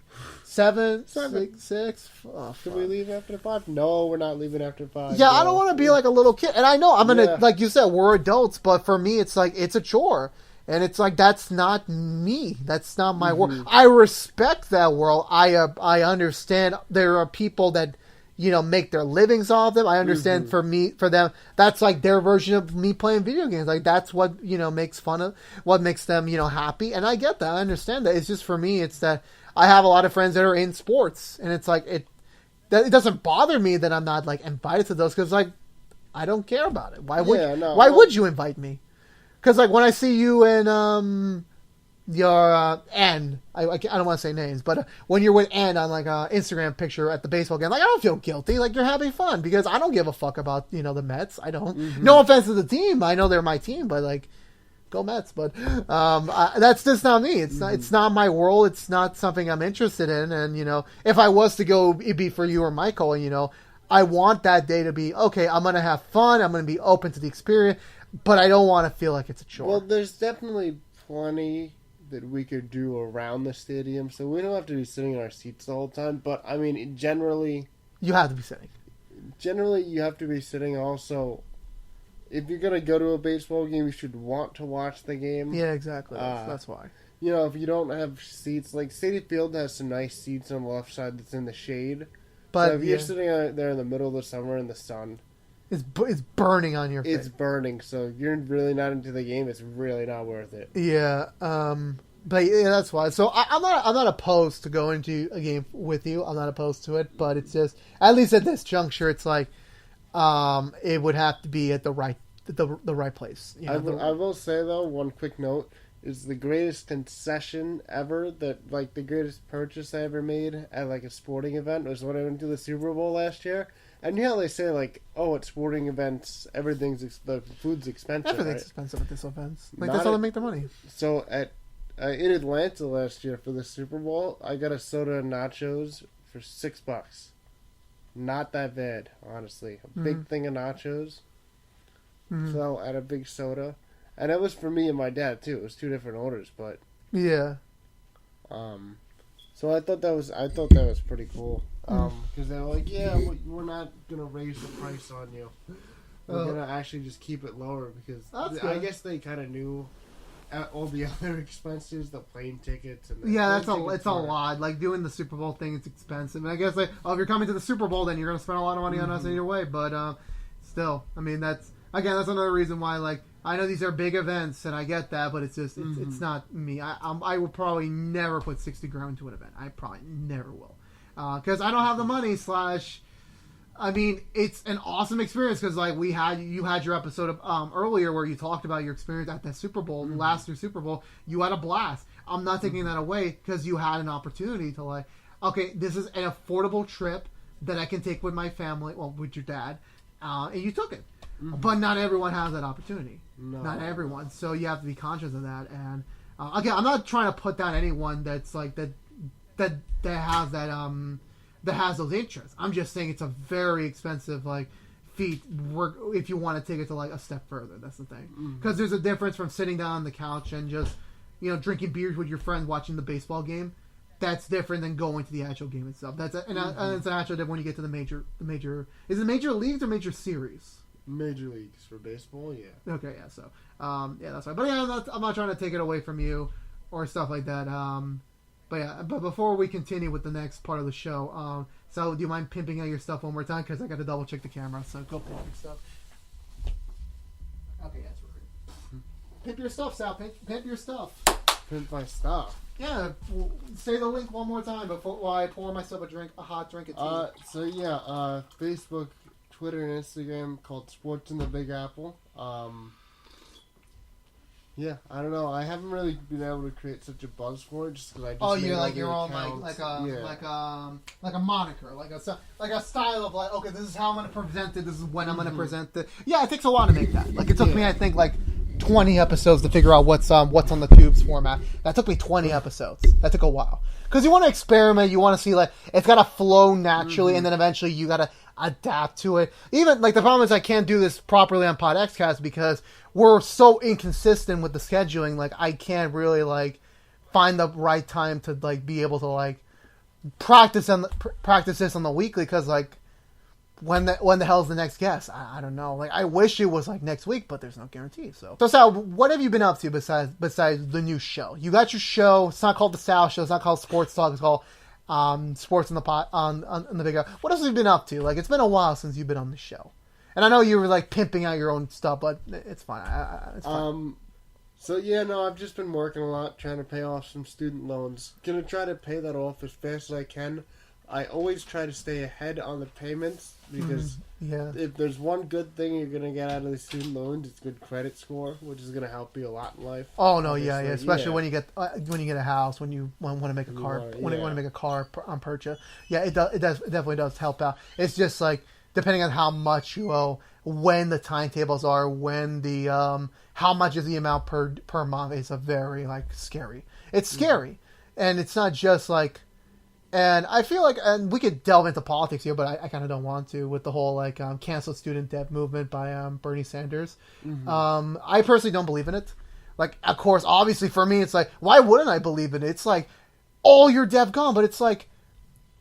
7, 6. Oh, Can we leave after 5? No, we're not leaving after 5. Yeah, I don't want to be like a little kid. And I know I'm gonna, like you said, we're adults, but for me, it's like it's a chore, and it's like that's not me. That's not my world. I respect that world. I understand there are people that, make their livings off them. I understand for them, that's like their version of me playing video games. Like, that's what, makes fun of, what makes them, happy. And I get that. I understand that. It's just for me, it's that I have a lot of friends that are in sports. And it's like, it doesn't bother me that I'm not, like, invited to those. Because, like, I don't care about it. Why would you invite me? Because, like, when I see you in, your N, I don't want to say names, but when you're with N on like an Instagram picture at the baseball game, like, I don't feel guilty. Like, you're having fun because I don't give a fuck about the Mets. I don't. No offense to the team, I know they're my team, but like, go Mets. But that's just not me. It's not my world. It's not something I'm interested in. And if I was to go, it'd be for you or Michael. I want that day to be okay. I'm gonna have fun. I'm gonna be open to the experience, but I don't want to feel like it's a chore. Well, there's definitely plenty that we could do around the stadium, so we don't have to be sitting in our seats the whole time. But I mean, generally, you have to be sitting. Generally, you have to be sitting. Also, if you're gonna go to a baseball game, you should want to watch the game. Yeah, exactly. That's why. If you don't have seats, like Citi Field has some nice seats on the left side that's in the shade. But so if you're sitting there in the middle of the summer in the sun, it's burning on your face. It's burning, so if you're really not into the game, it's really not worth it. Yeah, but yeah, that's why. So I'm not opposed to going to a game with you. I'm not opposed to it, but it's just, at least at this juncture, it's like it would have to be at the right place. I will say though, one quick note is the greatest concession ever, that like the greatest purchase I ever made at like a sporting event was when I went to the Super Bowl last year. And how they say, like, at sporting events, the food's expensive. Everything's expensive at this events. Like, that's how they make their money. So in Atlanta last year for the Super Bowl, I got a soda and nachos for $6. Not that bad, honestly. A big thing of nachos. So I had a big soda, and it was for me and my dad too. It was 2 different orders, but yeah. So I thought that was pretty cool. Because they were like, yeah, we're not going to raise the price on you. We're going to actually just keep it lower because I guess they kind of knew all the other expenses, the plane tickets. And it's a lot. Like, doing the Super Bowl thing, it's expensive. And I guess, like, if you're coming to the Super Bowl, then you're going to spend a lot of money on us either way. But still, I mean, that's another reason why, like, I know these are big events, and I get that, but it's just, it's not me. I will probably never put $60,000 into an event. I probably never will. Because I don't have the money. I mean, it's an awesome experience because like you had your episode of earlier where you talked about your experience at the Super Bowl, last year's Super Bowl. You had a blast. I'm not taking that away because you had an opportunity to like, okay, this is an affordable trip that I can take with my family, well, with your dad, and you took it. But not everyone has that opportunity. No. Not everyone. So you have to be conscious of that. And again, I'm not trying to put down anyone that's like that has that that has those interests. I'm just saying it's a very expensive like feet if you want to take it to like a step further. That's the thing. Because there's a difference from sitting down on the couch and just, drinking beers with your friend watching the baseball game. That's different than going to the actual game itself. And it's an actual different when you get to the major. Is it major leagues or major series? Major leagues for baseball, yeah. Okay, yeah. So, that's right. But yeah, I'm not trying to take it away from you or stuff like that. But before we continue with the next part of the show, so do you mind pimping out your stuff one more time? Because I got to double check the camera. So go pimp your stuff. Okay, that's right. Pimp your stuff, Sal. Pimp your stuff. Pimp my stuff. Yeah, say the link one more time while I pour myself a hot drink of tea. Facebook, Twitter, and Instagram called Sports in the Big Apple. Yeah, I don't know. I haven't really been able to create such a buzz for it just because I just you're made like your own accounts. like a moniker, like a style of like, okay, this is how I'm going to present it. This is when I'm going to present it. Yeah, it takes a while to make that. Like it took me, I think, like 20 episodes to figure out what's on the Tubes format. That took me 20 episodes. That took a while because you want to experiment. You want to see like it's got to flow naturally, and then eventually you got to adapt to it. Even like the problem is I can't do this properly on PodXCast because we're so inconsistent with the scheduling. Like I can't really like find the right time to like be able to like practice this on the weekly because like when the hell's the next guest? I don't know. Like I wish it was like next week, but there's no guarantee. So Sal, what have you been up to besides the new show? You got your show. It's not called the Sal Show. It's not called Sports Talk. It's called Sports in the Pot on the Big Apple. What else have you been up to? Like it's been a while since you've been on the show, and I know you were like pimping out your own stuff, but it's fine. It's fine. I've just been working a lot, trying to pay off some student loans. Gonna try to pay that off as fast as I can. I always try to stay ahead on the payments because if there's one good thing you're going to get out of the student loans, it's good credit score, which is going to help you a lot in life. Oh no, yeah, especially when you get a house, when you want to make a car, when you want to make a car on purchase. Yeah, it definitely does help out. It's just like depending on how much you owe, when the timetables are, when the how much is the amount per month. It's a very like scary. It's scary, and it's not just like. And I feel like, and we could delve into politics here, but I kind of don't want to with the whole like cancel student debt movement by Bernie Sanders. I personally don't believe in it. Like, of course, obviously for me, it's like, why wouldn't I believe in it? It's like all your debt gone, but it's like,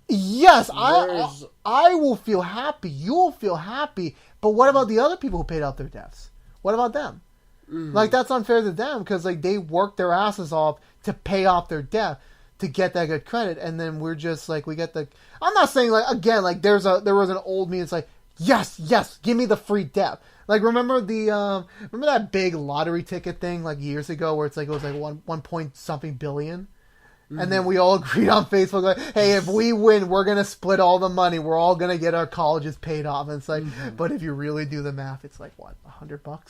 yes, I will feel happy. You'll feel happy. But what about the other people who paid out their debts? What about them? Like that's unfair to them because like they worked their asses off to pay off their debt. To get that good credit, and then we're just like we get the. I'm not saying like again like there was an old me. It's like yes, give me the free debt. Like remember that big lottery ticket thing like years ago where it's like it was like one point something billion, and then we all agreed on Facebook like, hey, if we win, we're gonna split all the money. We're all gonna get our colleges paid off. And it's like, but if you really do the math, it's like what $100,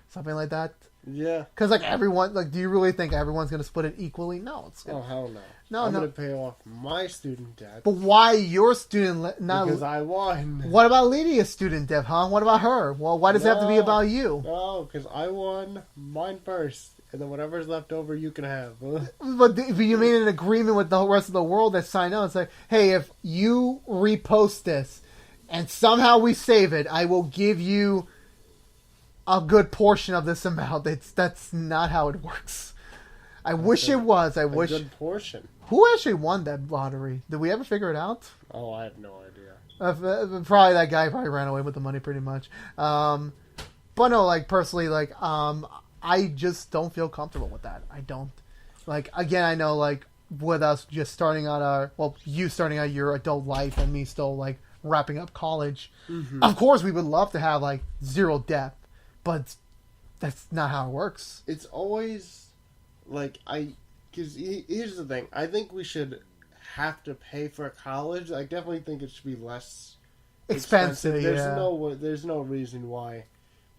something like that. Yeah. Because, like, everyone... Like, do you really think everyone's going to split it equally? No. Oh, hell no. I'm going to pay off my student debt. But why your student... Because I won. What about Lydia's student debt, huh? What about her? Well, why does it have to be about you? No, because I won mine first. And then whatever's left over, you can have. But you made an agreement with the rest of the world that signed on. It's like, hey, if you repost this and somehow we save it, I will give you... a good portion of this amount. That's not how it works. I wish it was. I wish. A good portion. Who actually won that lottery? Did we ever figure it out? Oh, I have no idea. Probably that guy probably ran away with the money pretty much. But no, like personally, like I just don't feel comfortable with that. I don't. Like again, I know like with us just starting out you starting out your adult life and me still like wrapping up college. Of course, we would love to have like zero debt. But that's not how it works. It's always like because here's the thing. I think we should have to pay for college. I definitely think it should be less expensive. There's no reason why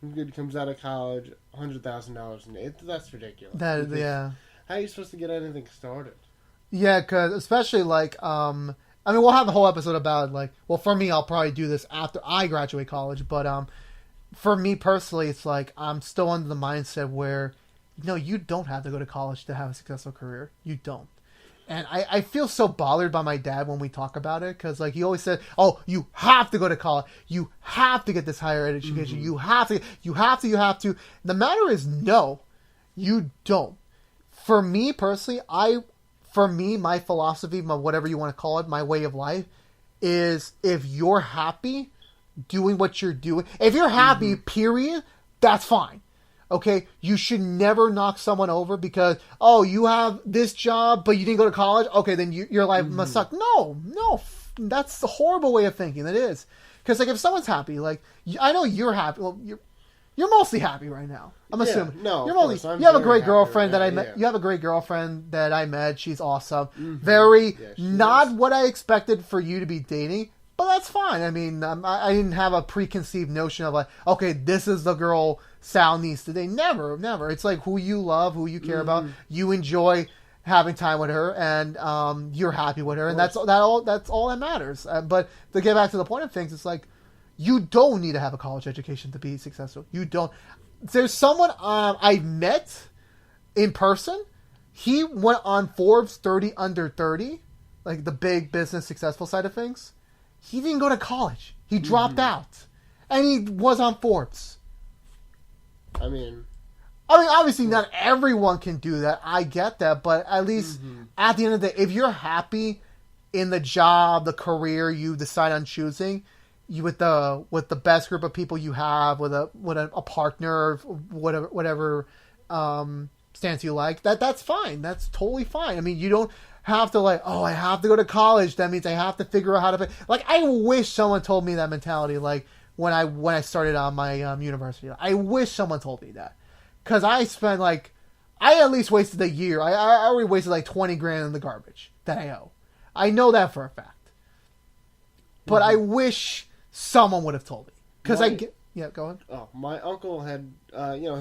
a kid comes out of college $100,000 that's ridiculous. How are you supposed to get anything started? Yeah, because especially like I mean we'll have the whole episode about like for me I'll probably do this after I graduate college, but for me personally, it's like I'm still under the mindset where, no, you don't have to go to college to have a successful career. You don't. And I feel so bothered by my dad when we talk about it, because like he always said, "Oh, you have to go to college. You have to get this higher education. You have to. You have to. You have to." The matter is, no, you don't. For me personally, my philosophy, my whatever you want to call it, my way of life, is if you're happy doing what you're doing, if you're happy, period, that's fine. Okay, you should never knock someone over because, oh, you have this job, but you didn't go to college. Okay, then your life must suck. No, that's a horrible way of thinking. It is. Because, like, if someone's happy, like, I know you're happy. Well, you're mostly happy right now. I'm assuming. No, you're mostly. You have a great girlfriend that I met. Yeah. You have a great girlfriend that I met. She's awesome. Very not what I expected for you to be dating, but that's fine. I mean, I didn't have a preconceived notion of like, okay, this is the girl Sal needs to date. Never. It's like who you love, who you care about. You enjoy having time with her, and you're happy with her, and that's all that matters. But to get back to the point of things, it's like you don't need to have a college education to be successful. You don't. There's someone I met in person. He went on Forbes 30 under 30, like the big business successful side of things. He didn't go to college. He dropped out, and he was on Forbes. I mean, obviously not everyone can do that. I get that, but at least at the end of the day, if you're happy in the job, the career you decide on choosing, you with the best group of people you have, with a partner, whatever stance you like, that's fine. That's totally fine. I mean, you don't have to like, oh, I have to go to college. That means I have to figure out how to pay. Like, I wish someone told me that mentality. Like when I started on my university, I wish someone told me that, because I spent like, I at least wasted a year. I already wasted like $20,000 in the garbage that I owe. I know that for a fact. But I wish someone would have told me, because go on. Oh, my uncle had,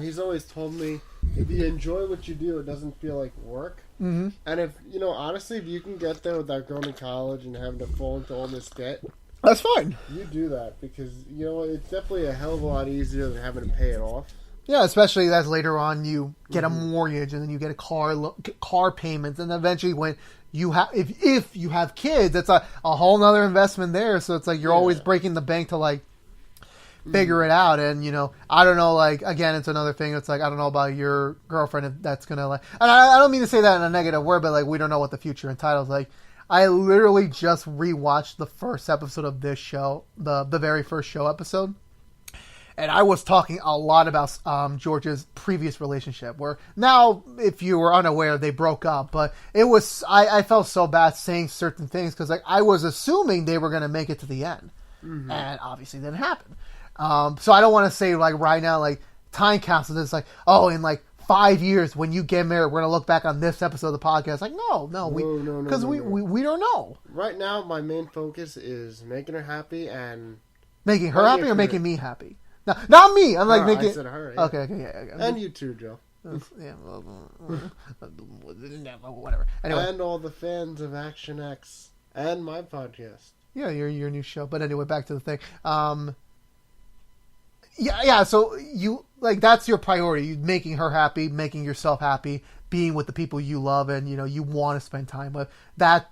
he's always told me, if you enjoy what you do, it doesn't feel like work. And if, honestly, if you can get there without going to college and having to fall into all this debt, that's fine. You do that because, it's definitely a hell of a lot easier than having to pay it off. Yeah, especially as later on you get a mortgage and then you get a car payments, and eventually when you have, if you have kids, it's a whole nother investment there. So it's like you're always breaking the bank to like figure it out. And I don't know, like, again, it's another thing. It's like, I don't know about your girlfriend, if that's gonna like, and I don't mean to say that in a negative word, but like, we don't know what the future entitles. Like, I literally just rewatched the first episode of this show, the very first show episode. And I was talking a lot about George's previous relationship, where now, if you were unaware, they broke up. But it was, I felt so bad saying certain things, because like, I was assuming they were going to make it to the end. And obviously it didn't happen. So I don't want to say like right now, like time capsule, it's like, oh, in like 5 years when you get married, we're going to look back on this episode of the podcast. Like, no, because we don't know. Right now, my main focus is making her happy and making her happy or making me happy. No, not me. I'm like making. I said her. Yeah. Okay, yeah. And you too, Joe. Yeah, whatever. Anyway, and all the fans of ActionX and my podcast. Yeah, your new show. But anyway, back to the thing. Yeah. So you like, that's your priority: you making her happy, making yourself happy, being with the people you love, and you want to spend time with. That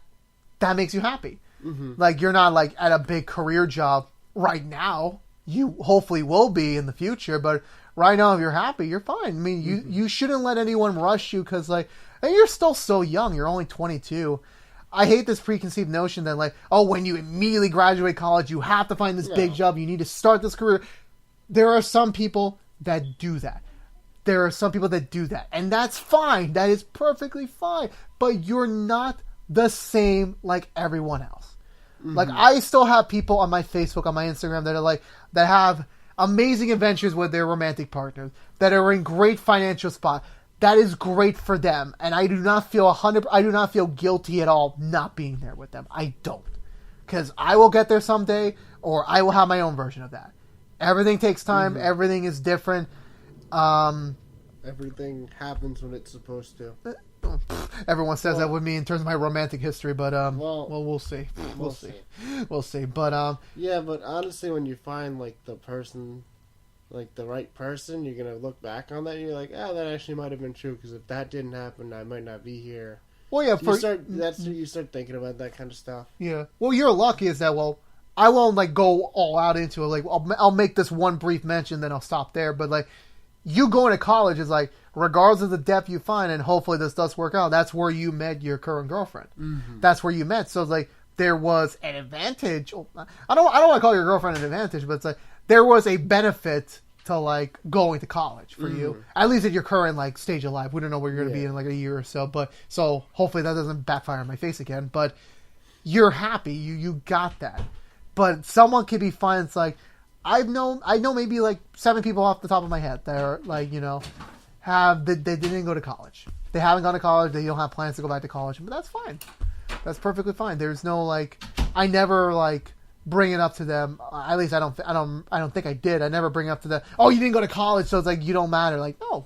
makes you happy. Like, you're not like at a big career job right now. You hopefully will be in the future, but right now, if you're happy, you're fine. I mean, you shouldn't let anyone rush you, because like, and you're still so young. You're only 22. I hate this preconceived notion that like, oh, when you immediately graduate college, you have to find this big job. You need to start this career. There are some people that do that. And that's fine. That is perfectly fine. But you're not the same like everyone else. Like, I still have people on my Facebook, on my Instagram that are like, that have amazing adventures with their romantic partners, that are in great financial spot. That is great for them. And I do not feel guilty at all not being there with them. I don't. Because I will get there someday, or I will have my own version of that. Everything takes time. Everything is different. Everything happens when it's supposed to. Everyone says that with me in terms of my romantic history, but we'll see. We'll see. But yeah, but honestly, when you find like the person, like the right person, you're gonna look back on that and you're like, that actually might have been true, because if that didn't happen, I might not be here. Well, yeah, you start thinking about that kind of stuff. Yeah. Well, you're lucky is that, well, I won't, like, go all out into it. Like, I'll make this one brief mention, then I'll stop there. But, like, you going to college is, like, regardless of the depth you find, and hopefully this does work out, that's where you met your current girlfriend. Mm-hmm. That's where you met. So, it's like, there was an advantage. I don't want to call your girlfriend an advantage, but it's like, there was a benefit to, like, going to college for you. At least at your current, like, stage of life. We don't know where you're going to be in, like, a year or so. But, so, hopefully that doesn't backfire in my face again. But you're happy. You got that. But someone could be fine. It's like, I know maybe, like, 7 people off the top of my head that are, like, you know, they didn't go to college. They haven't gone to college. They don't have plans to go back to college. But that's fine. That's perfectly fine. There's no, like, I never, like, bring it up to them. At least I don't think I did. I never bring it up to them. Oh, you didn't go to college, so it's like you don't matter. Like, no,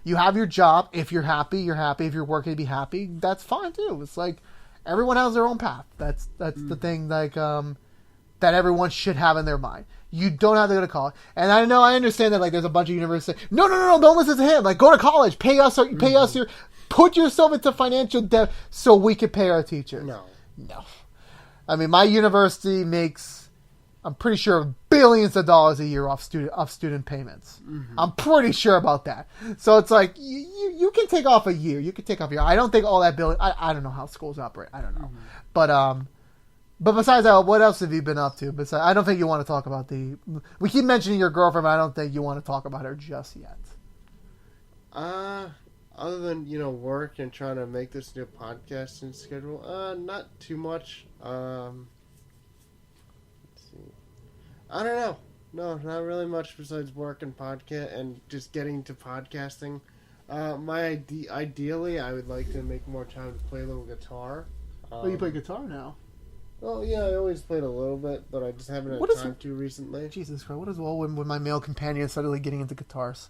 you have your job. If you're happy, you're happy. If you're working to be happy, that's fine too. It's like everyone has their own path. That's the thing. Like that everyone should have in their mind. You don't have to go to college. And I understand that. Like, there's a bunch of universities say, no, don't listen to him. Like, go to college. Pay us your. Put yourself into financial debt so we can pay our teachers. No. I mean, my university makes, I'm pretty sure, billions of dollars a year off student payments. Mm-hmm. I'm pretty sure about that. So it's like, you can take off a year. You can take off a year. I don't think all that billion, I don't know how schools operate. I don't know. Mm-hmm. But besides that, what else have you been up to? Besides, I don't think you want to talk about we keep mentioning your girlfriend, but I don't think you want to talk about her just yet. Other than, work and trying to make this new podcasting schedule, not too much. Let's see. I don't know. No, not really much besides work and podcast and just getting to podcasting. Ideally, I would like to make more time to play a little guitar. You play guitar now? Well, yeah, I always played a little bit, but I just haven't had time to recently. Jesus Christ, what is well when my male companion suddenly getting into guitars?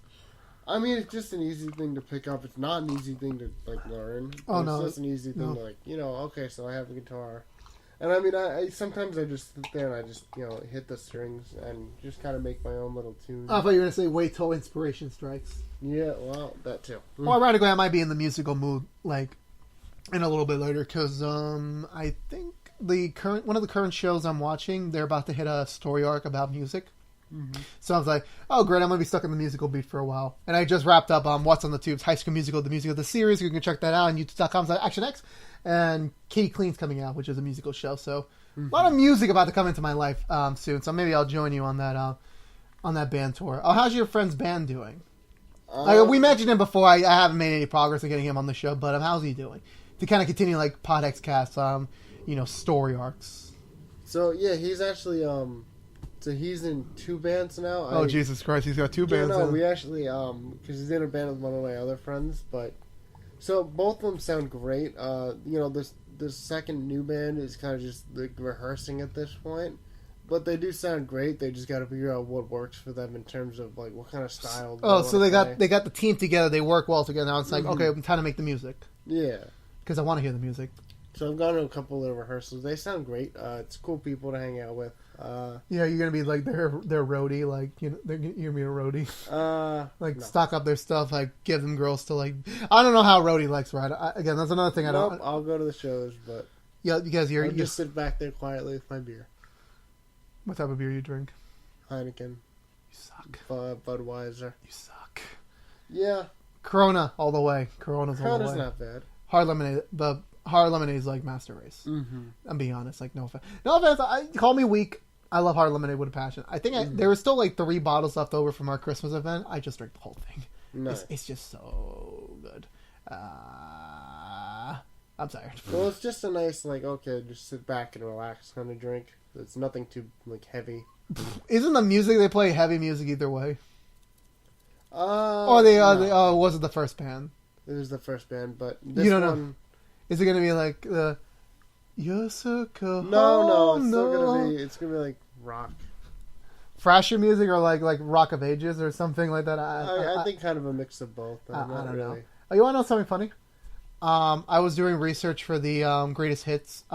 I mean, it's just an easy thing to pick up. It's not an easy thing to, like, learn. It's just an easy thing to, like, okay, so I have a guitar. And, I mean, I sometimes I just sit there and I just, hit the strings and just kind of make my own little tunes. I thought you were going to say wait till inspiration strikes. Yeah, well, that too. Well, ironically, I might be in the musical mood, like, in a little bit later, because I think one of the current shows I'm watching, they're about to hit a story arc about music. Mm-hmm. So I was like, oh great, I'm going to be stuck in the musical beat for a while. And I just wrapped up What's on the Tubes, High School Musical, the music of the series. You can check that out on youtube.com/ActionX. And Katie Clean's coming out, which is a musical show. So a lot of music about to come into my life soon. So maybe I'll join you on that band tour. Oh, how's your friend's band doing? We mentioned him before. I haven't made any progress in getting him on the show, but how's he doing? To kind of continue like PodXCast, story arcs. So yeah, he's actually so he's in 2 bands now. Oh, Jesus Christ, he's got 2 bands. No, we actually because he's in a band with one of my other friends, but so both of them sound great. This second new band is kind of just like rehearsing at this point. But they do sound great. They just got to figure out what works for them in terms of like what kind of style. So they got the team together. They work well together. Now it's like okay, I'm trying to make the music. Yeah, because I want to hear the music. So I've gone to a couple of rehearsals. They sound great. It's cool people to hang out with. Yeah, you're gonna be like their roadie, like you're gonna be a roadie. Like no. Stock up their stuff, like give them girls to like. I don't know how roadie likes ride. Again, that's another thing I don't. I'll go to the shows, but yeah, because I'll just sit back there quietly with my beer. What type of beer you drink? Heineken. You suck. Budweiser. You suck. Yeah. Corona all the way. Corona's all the way. Corona's not bad. Hard lemonade, but hard lemonade is like master race. Mm-hmm. I'm being honest. Like no offense. No offense. Call me weak. I love hard lemonade with a passion. I think there were still like 3 bottles left over from our Christmas event. I just drank the whole thing. Nice. It's just so good. I'm tired. Well, it's just a nice like okay, just sit back and relax kind of drink. It's nothing too like heavy. Isn't the music they play heavy music either way? No. Was it the first band? It was the first band, but this one... know. Is it gonna be like the? You're so cold. No, it's gonna be like rock. Thrasher music or like Rock of Ages or something like that. I think kind of a mix of both. I don't really know. Oh, you want to know something funny? I was doing research for the Greatest Hits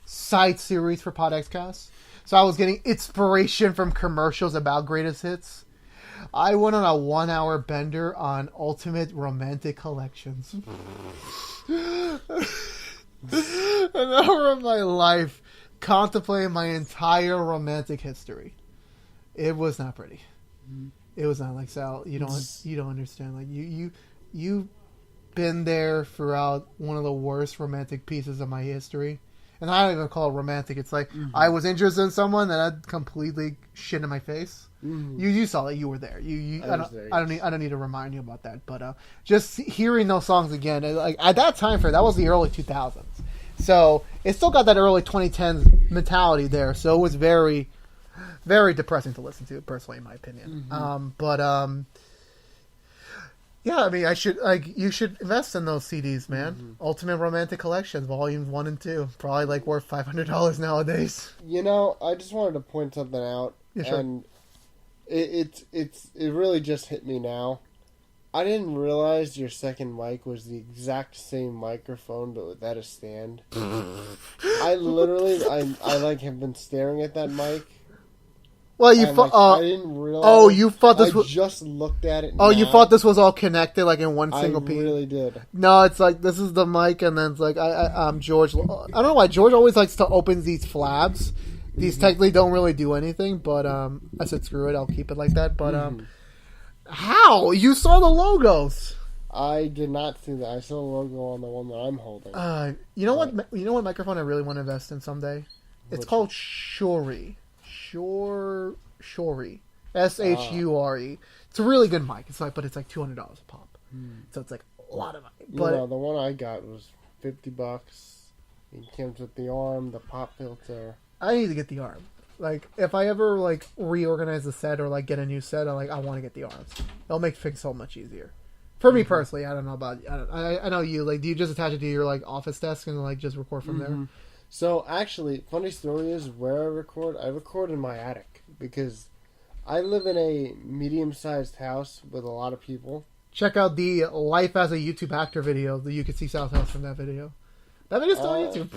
side series for PodXCast. So I was getting inspiration from commercials about Greatest Hits. I went on a 1-hour bender on Ultimate Romantic Collections. An hour of my life contemplating my entire romantic history. It was not pretty. It was not like, Sal, you don't understand. Like you've been there throughout one of the worst romantic pieces of my history. And I don't even call it romantic. It's like I was interested in someone that had completely shit in my face. You saw that. You were there. I don't need to remind you about that. But just hearing those songs again, like at that time frame, that was the early 2000s. So it still got that early 2010s mentality there. So it was very, very depressing to listen to, personally, in my opinion. Yeah, I mean, you should invest in those CDs, man. Ultimate Romantic Collections, volumes 1 and 2, probably like worth $500 nowadays. You know, I just wanted to point something out, Yeah, sure. and it really just hit me now. I didn't realize your second mic was the exact same microphone, but without a stand. I literally, I like have been staring at that mic. Well, I didn't realize. Oh, you thought this was. I just looked at it. Oh, you thought this was all connected, like in one single piece. I really did. No, it's like this is the mic, and then it's like George. I don't know why George always likes to open these flabs. These technically don't really do anything, but I said screw it, I'll keep it like that. But how you saw the logos? I did not see that. I saw the logo on the one that I'm holding. You know what? You know what microphone I really want to invest in someday? It's called Shure. Shure. Shure. Shure. It's a really good mic. But it's like $200 a pop. So it's like a lot of money. But the one I got was $50. It comes with the arm, the pop filter. I need to get the arm. Like if I ever like reorganize the set or like get a new set, I want to get the arms. It'll make things so much easier. For me personally, I don't know about. I know you. Like, do you just attach it to your like office desk and like just record from there? So actually, funny story is where I record in my attic because I live in a medium-sized house with a lot of people. Check out the Life as a YouTube Actor video. You can see South House from that video. That video's still on YouTube.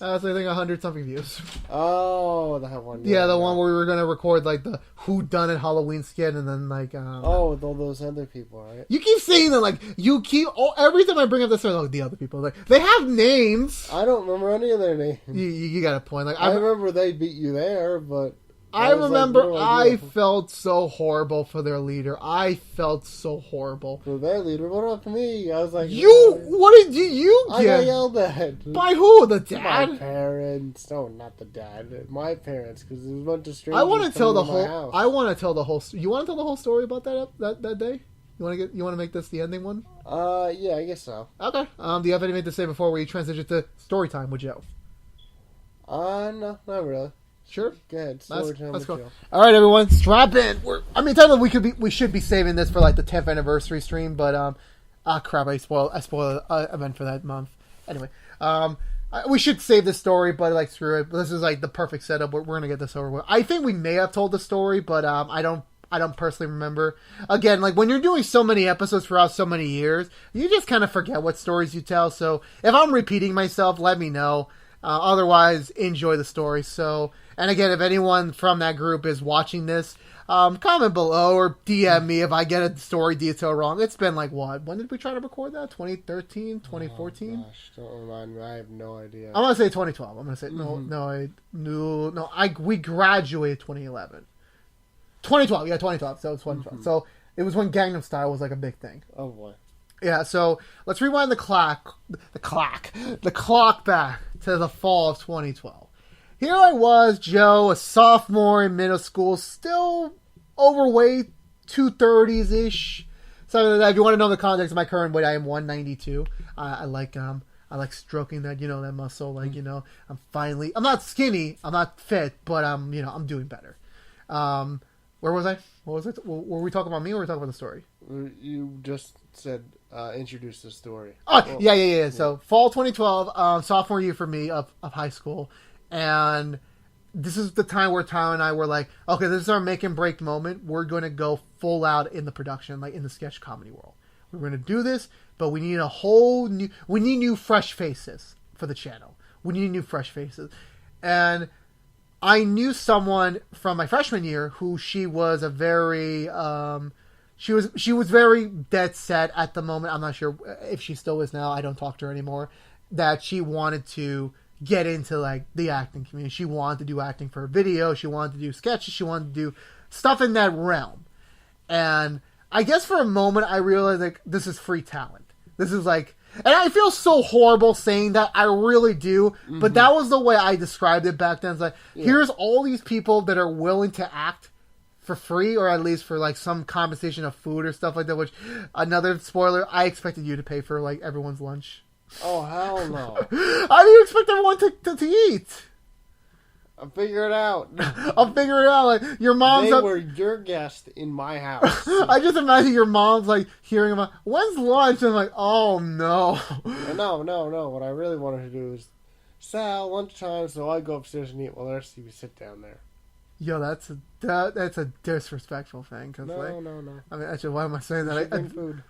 So I think 100-something views. Oh, that one. Yeah, the one where we were going to record like the whodunit Halloween skit and then like... with all those other people, right? You keep saying that, like, every time I bring up this, like, the other people, like, they have names. I don't remember any of their names. You got a point. Like, I remember they beat you there, but... I remember I felt so horrible for their leader. I felt so horrible. For their leader? What about me? I was like... What did you get? I got yelled at. By who? The dad? My parents. No, not the dad. My parents, because there was a bunch of strangers. I want to tell the whole... house. I want to tell the whole... You want to tell the whole story about that day? You want to make this the ending one? Yeah, I guess so. Okay. Do you have anything to say before we transition to story time with Joe? No, not really. Sure. Go ahead. Let's go. All right, everyone, strap in. Technically, we should be saving this for like the 10th anniversary stream, but crap, I spoiled an event for that month. Anyway, we should save this story, but like screw it. This is like the perfect setup. We're gonna get this over with. I think we may have told the story, but I don't personally remember. Again, like when you're doing so many episodes throughout so many years, you just kind of forget what stories you tell. So if I'm repeating myself, let me know. Otherwise, enjoy the story. So, and again, if anyone from that group is watching this, comment below or DM me if I get a story detail wrong. It's been like what? When did we try to record that? 2013, 2014? Oh, gosh, don't remind me. I have no idea. I'm gonna say 2012. I'm gonna say we graduated 2011. 2012, yeah, 2012. So it's 2012. So it was when Gangnam Style was like a big thing. Oh boy. Yeah, so let's rewind the clock back to the fall of 2012. Here I was, Joe, a sophomore in middle school, still overweight, 230s-ish. Something like that. If you want to know the context of my current weight, I am 192. I like stroking that, that muscle. Like, I'm not skinny, I'm not fit, but I'm doing better. Where was I? What was it? Were we talking about me or were we talking about the story? You just said introduce the story. Oh, yeah. So fall 2012, sophomore year for me of high school. And this is the time where Tyler and I were like, okay, this is our make and break moment. We're going to go full out in the production, like in the sketch comedy world. We're going to do this, but we need new fresh faces for the channel. We need new fresh faces. And I knew someone from my freshman year who she was a very she was very dead set at the moment. I'm not sure if she still is now. I don't talk to her anymore. That she wanted to get into like the acting community. She wanted to do acting for a video. She wanted to do sketches. She wanted to do stuff in that realm. And I guess for a moment I realized like this is free talent. This is like, and I feel so horrible saying that. I really do. Mm-hmm. But that was the way I described it back then. It's like, here's all these people that are willing to act for free, or at least for like some compensation of food or stuff like that. Which, another spoiler, I expected you to pay for like everyone's lunch. Oh, hell no. How do you expect everyone to eat? I'll figure it out. I'll figure it out. Like, your mom's... They were your guest in my house. I just imagine your mom's, like, hearing about, when's lunch? And I'm like, oh, no. No. What I really wanted to do is, Sal, lunchtime, so I go upstairs and eat while the rest of you sit down there. Yo, that's a disrespectful thing. Cause no. I mean, actually, why am I saying that? Food.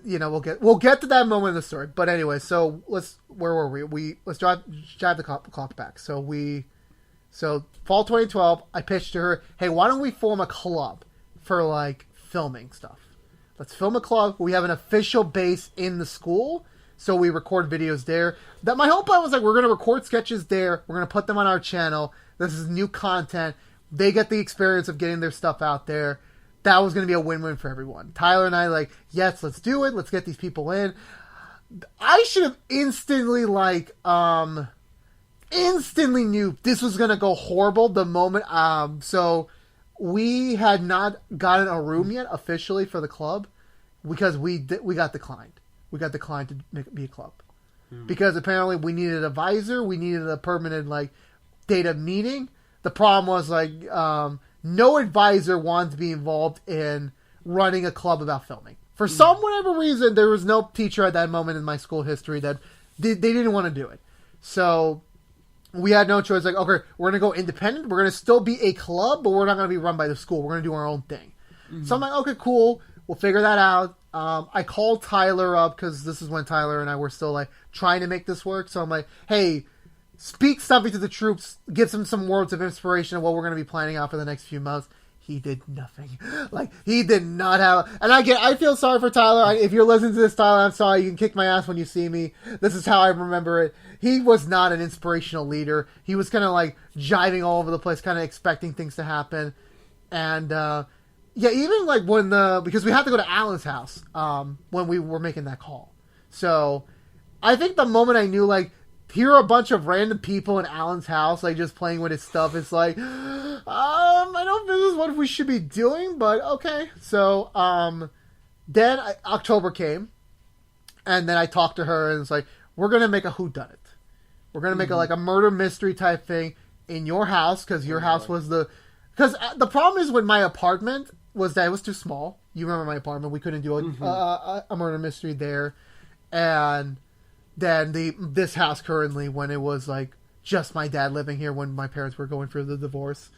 You know, we'll get to that moment in the story. But anyway, so where were we? Let's drive the clock back. So fall 2012, I pitched to her, hey, why don't we form a club for like filming stuff? Let's film a club. We have an official base in the school, so we record videos there. That my whole plan was like, we're going to record sketches there. We're going to put them on our channel. This is new content. They get the experience of getting their stuff out there. That was going to be a win-win for everyone. Tyler and I like, yes, let's do it. Let's get these people in. I should have instantly knew this was going to go horrible the moment. So we had not gotten a room yet officially for the club because we got declined. We got declined to be a club because apparently we needed a visor. We needed a permanent like data meeting. The problem was like, no advisor wanted to be involved in running a club about filming. For some whatever reason, there was no teacher at that moment in my school history that they didn't want to do it. So we had no choice. Like, okay, we're going to go independent. We're going to still be a club, but we're not going to be run by the school. We're going to do our own thing. Mm-hmm. So I'm like, okay, cool. We'll figure that out. I called Tyler up because this is when Tyler and I were still like trying to make this work. So I'm like, hey, speak something to the troops. Give them some words of inspiration of what we're going to be planning out for the next few months. He did nothing. Like, he did not have... And I feel sorry for Tyler. If you're listening to this, Tyler, I'm sorry. You can kick my ass when you see me. This is how I remember it. He was not an inspirational leader. He was kind of like jiving all over the place, kind of expecting things to happen. And, yeah, even like when because we had to go to Alan's house when we were making that call. So I think the moment I knew, like, here are a bunch of random people in Alan's house, like, just playing with his stuff. It's like, I don't think this is what we should be doing, but okay. So, then October came, and then I talked to her, and it's like, we're going to make a whodunit. We're going to make a murder mystery type thing in your house, because your house was because the problem is with my apartment was that it was too small. You remember my apartment. We couldn't do a murder mystery there. And then this house currently, when it was like just my dad living here when my parents were going through the divorce,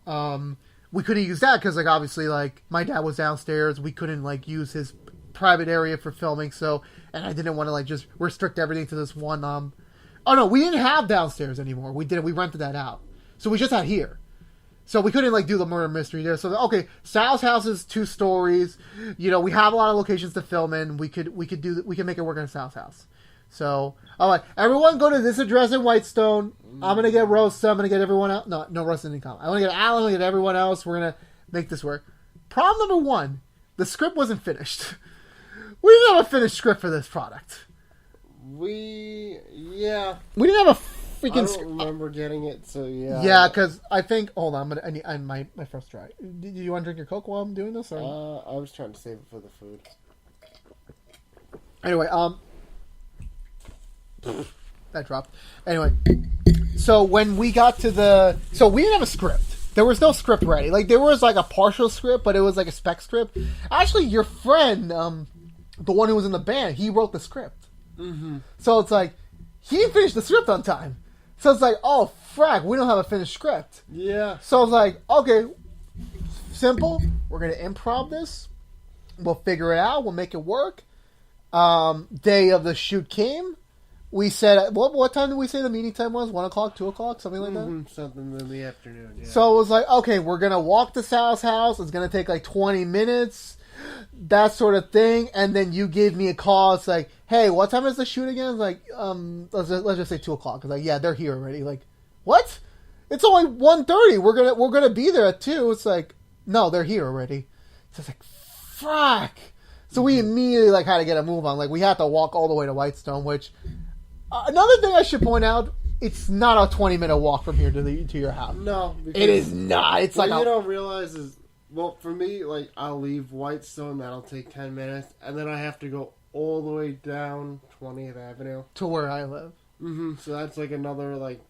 we couldn't use that because like obviously like my dad was downstairs. We couldn't like use his private area for filming. So, and I didn't want to like just restrict everything to this one. Oh no, we didn't have downstairs anymore. We rented that out. So we just had here. So we couldn't like do the murder mystery there. So okay, Sal's house is 2 stories. You know, we have a lot of locations to film in. We could make it work in Sal's house. So I'm like, everyone go to this address in Whitestone. I'm gonna get Rosa. I'm gonna get everyone else. No, Rosa didn't come. I'm gonna get Alan. I'm gonna get everyone else. We're gonna make this work. Problem number 1: the script wasn't finished. We didn't have a finished script for this product. We didn't have a freaking. I don't remember getting it, so yeah. Yeah, because I think. Hold on, I need my first try. Do you want to drink your Coke while I'm doing this? Or? I was trying to save it for the food. Anyway, that dropped. Anyway, so when we got to we didn't have a script. There was no script ready. Like there was like a partial script, but it was like a spec script. Actually, your friend, the one who was in the band, he wrote the script. Mm-hmm. So it's like he didn't finish the script on time. So it's like, oh frack, we don't have a finished script. Yeah. So I was like, okay, simple. We're gonna improv this. We'll figure it out. We'll make it work. Day of the shoot came. we said what time did we say the meeting time was? 1 o'clock, 2 o'clock, something like that. Something in the afternoon. Yeah. So it was like, okay, we're gonna walk to Sal's house. It's gonna take like 20 minutes, that sort of thing. And then you gave me a call. It's like, hey, what time is the shoot again? It's like, let's just say 2 o'clock. It's like, yeah, they're here already. Like, what? It's only 1:30. We're gonna be there at 2. It's like, no, they're here already. So it's like, fuck. So we immediately like had to get a move on. Like we had to walk all the way to Whitestone. Which another thing I should point out, it's not a 20-minute walk from here to your house. No, it is not. It's like you don't realize is well for me. Like I'll leave Whitestone, that'll take 10 minutes, and then I have to go all the way down 20th Avenue to where I live. So that's like another like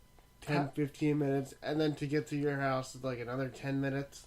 10, 15 minutes, and then to get to your house is like another 10 minutes.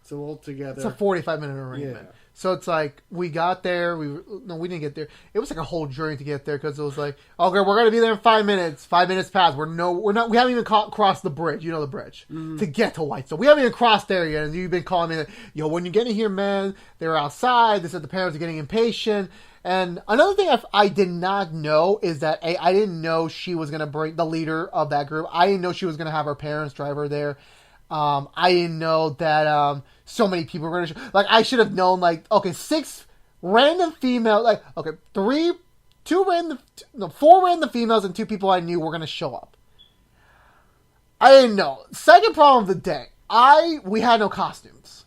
So altogether, it's a 45-minute arrangement. Yeah. So it's like we got there. We didn't get there. It was like a whole journey to get there because it was like, okay, we're gonna be there in 5 minutes. 5 minutes passed. We haven't even crossed the bridge. You know the bridge to get to Whitestone. We haven't even crossed there yet. And you've been calling me, like, yo, when you get in here, man, they're outside. They said the parents are getting impatient. And another thing I did not know is that I didn't know she was gonna bring the leader of that group. I didn't know she was gonna have her parents drive her there. I didn't know that so many people were going to show. Like, I should have known, like, okay, 6 random female, like, okay, 4 random females and 2 people I knew were going to show up. I didn't know. Second problem of the day, we had no costumes.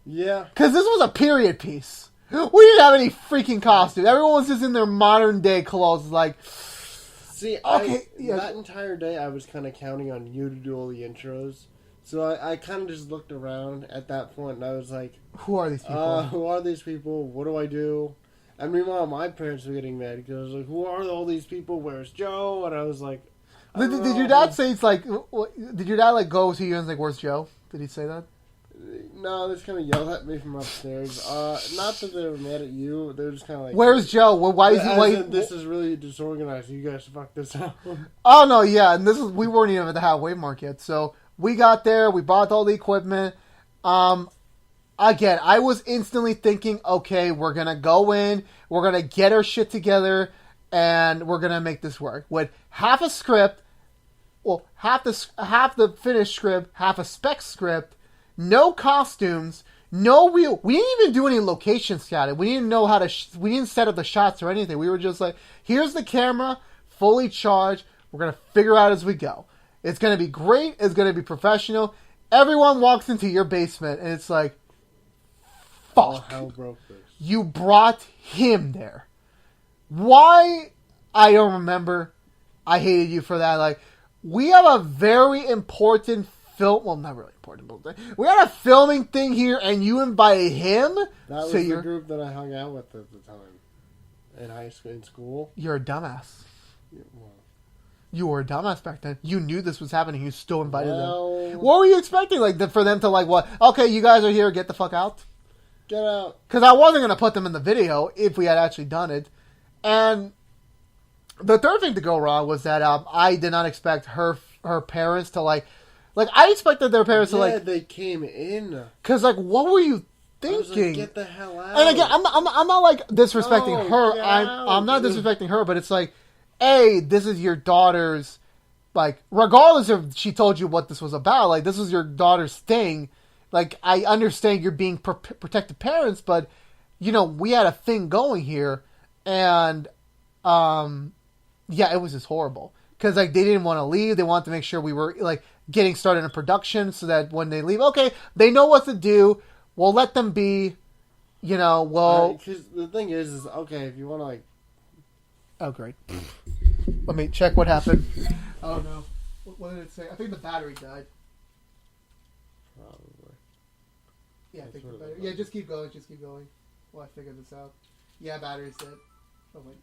Yeah. Because this was a period piece. We didn't have any freaking costumes. Everyone was just in their modern day clothes, like... See, that entire day I was kind of counting on you to do all the intros. So I kind of just looked around at that point, and I was like... Who are these people? Who are these people? What do I do? And meanwhile, my parents were getting mad, because I was like, who are all these people? Where's Joe? And I was like... Did your dad say it's like... Did your dad, like, go to you and like, where's Joe? Did he say that? No, they just kind of yelled at me from upstairs. Not that they were mad at you. They were just kind of like... Where's Joe? Well, why is he... This is really disorganized. You guys fucked this up. Oh, no, yeah. And we weren't even at the halfway mark yet, so... We got there. We bought all the equipment. Again, I was instantly thinking, okay, we're going to go in. We're going to get our shit together. And we're going to make this work. With half a script. Well, half the finished script. Half a spec script. No costumes. No real... We didn't even do any location scouting. We didn't know how to... we didn't set up the shots or anything. We were just like, here's the camera. Fully charged. We're going to figure out as we go. It's going to be great. It's going to be professional. Everyone walks into your basement, and it's like, fuck. All hell broke loose. You brought him there. Why? I don't remember. I hated you for that. Like, we have a very important film. Well, not really important, but we had a filming thing here, and you invited him. That was the group that I hung out with at the time in high school. In school. You're a dumbass. Yeah, well. You were a dumbass back then. You knew this was happening. You still invited them. What were you expecting? Like for them to like what? Okay, you guys are here. Get the fuck out. Get out. Because I wasn't going to put them in the video if we had actually done it. And the third thing to go wrong was that I did not expect her parents to like I expected their parents to like. Yeah, they came in. Because like, what were you thinking? I was like, get the hell out. And again, I'm not like disrespecting her. I'm not disrespecting her, but it's like. A, this is your daughter's, like, regardless if she told you what this was about, like, this was your daughter's thing. Like, I understand you're being protective parents, but, you know, we had a thing going here, and, yeah, it was just horrible. Because, like, they didn't want to leave. They wanted to make sure we were, like, getting started in production so that when they leave, okay, they know what to do. We'll let them be, you know, well... Because the thing is, okay, if you want to, like... Oh, great. Let me check what happened. Oh, no. What did it say? I think the battery died. Probably. Yeah, I think the battery... Yeah, just keep going. Just keep going. While I figure this out. Yeah, battery's dead. Oh, wait.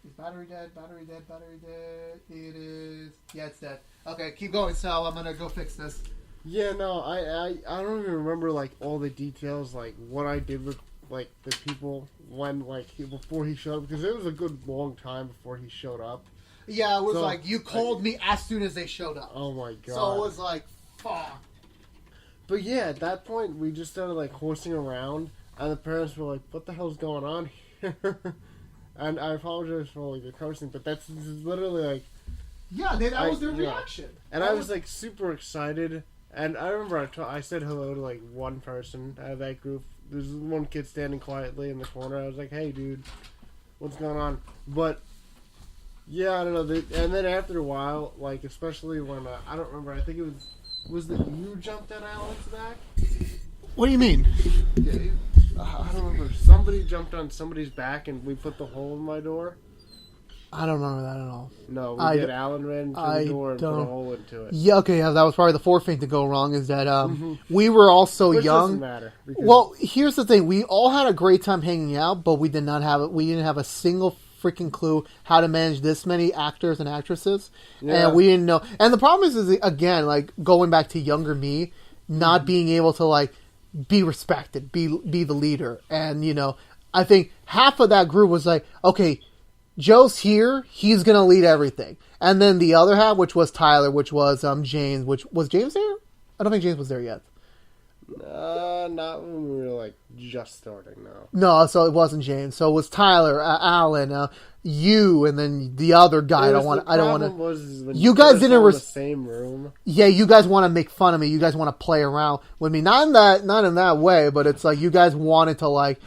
Is battery dead? Battery dead? Battery dead? It is... Yeah, it's dead. Okay, keep going, Sal. I'm gonna go fix this. Yeah, no, I don't even remember, like, all the details, like, what I did with... like the people when before he showed up, because it was a good long time before he showed up. Yeah, it was like you called me as soon as they showed up. Oh my god! So it was like, fuck. But yeah, at that point we just started like horsing around, and the parents were like, "What the hell's going on here?" And I apologize for like the cursing, but this is literally like. Yeah, that was their reaction. And I was like super excited. And I remember I said hello to like one person out of that group. There's one kid standing quietly in the corner. I was like, "Hey, dude, what's going on?" But yeah, I don't know. And then after a while, like especially when I don't remember. I think it was that you jumped on Alan's back. What do you mean? Yeah, I don't remember. Somebody jumped on somebody's back, and we put the hole in my door. I don't remember that at all. No, we did. Alan ran to the door and put a hole into it. Yeah, okay, yeah, that was probably the fourth thing to go wrong. Is that we were all so young. Doesn't matter. Well, here's the thing: we all had a great time hanging out, but we didn't have a single freaking clue how to manage this many actors and actresses, and we didn't know. And the problem is again, like going back to younger me, not being able to like be respected, be the leader, and I think half of that group was like, okay, Joe's here, he's going to lead everything. And then the other half, which was Tyler, which was James, which was James there? I don't think James was there yet. Not when we were like just starting, no. No, so it wasn't James. So it was Tyler, Alan, you, and then the other guy. You guys didn't in the same room. Yeah, you guys want to make fun of me. You guys want to play around with me. Not in that way, but it's like you guys wanted to like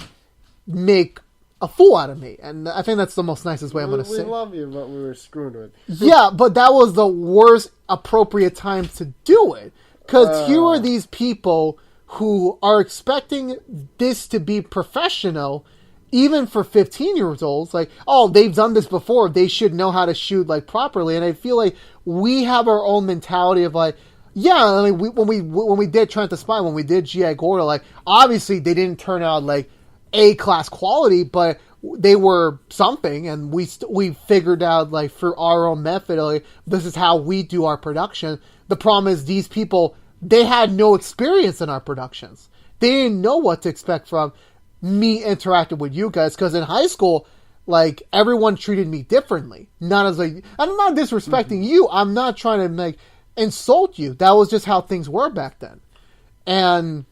make a fool out of me, and I think that's the most nicest way I'm going to say. We love you, but we were screwed with. Yeah, but that was the worst appropriate time to do it, because here are these people who are expecting this to be professional, even for 15-year-olds. Like, oh, they've done this before; they should know how to shoot like properly. And I feel like we have our own mentality of like, yeah, I mean, when we did Trent the Spy, when we did G.I. Gordo, like obviously they didn't turn out like A-class quality, but they were something, and we figured out like for our own method, like this is how we do our production. The problem is these people, they had no experience in our productions. They didn't know what to expect from me interacting with you guys, because in high school, like everyone treated me differently. Not as like, I'm not disrespecting you. I'm not trying to like insult you. That was just how things were back then, and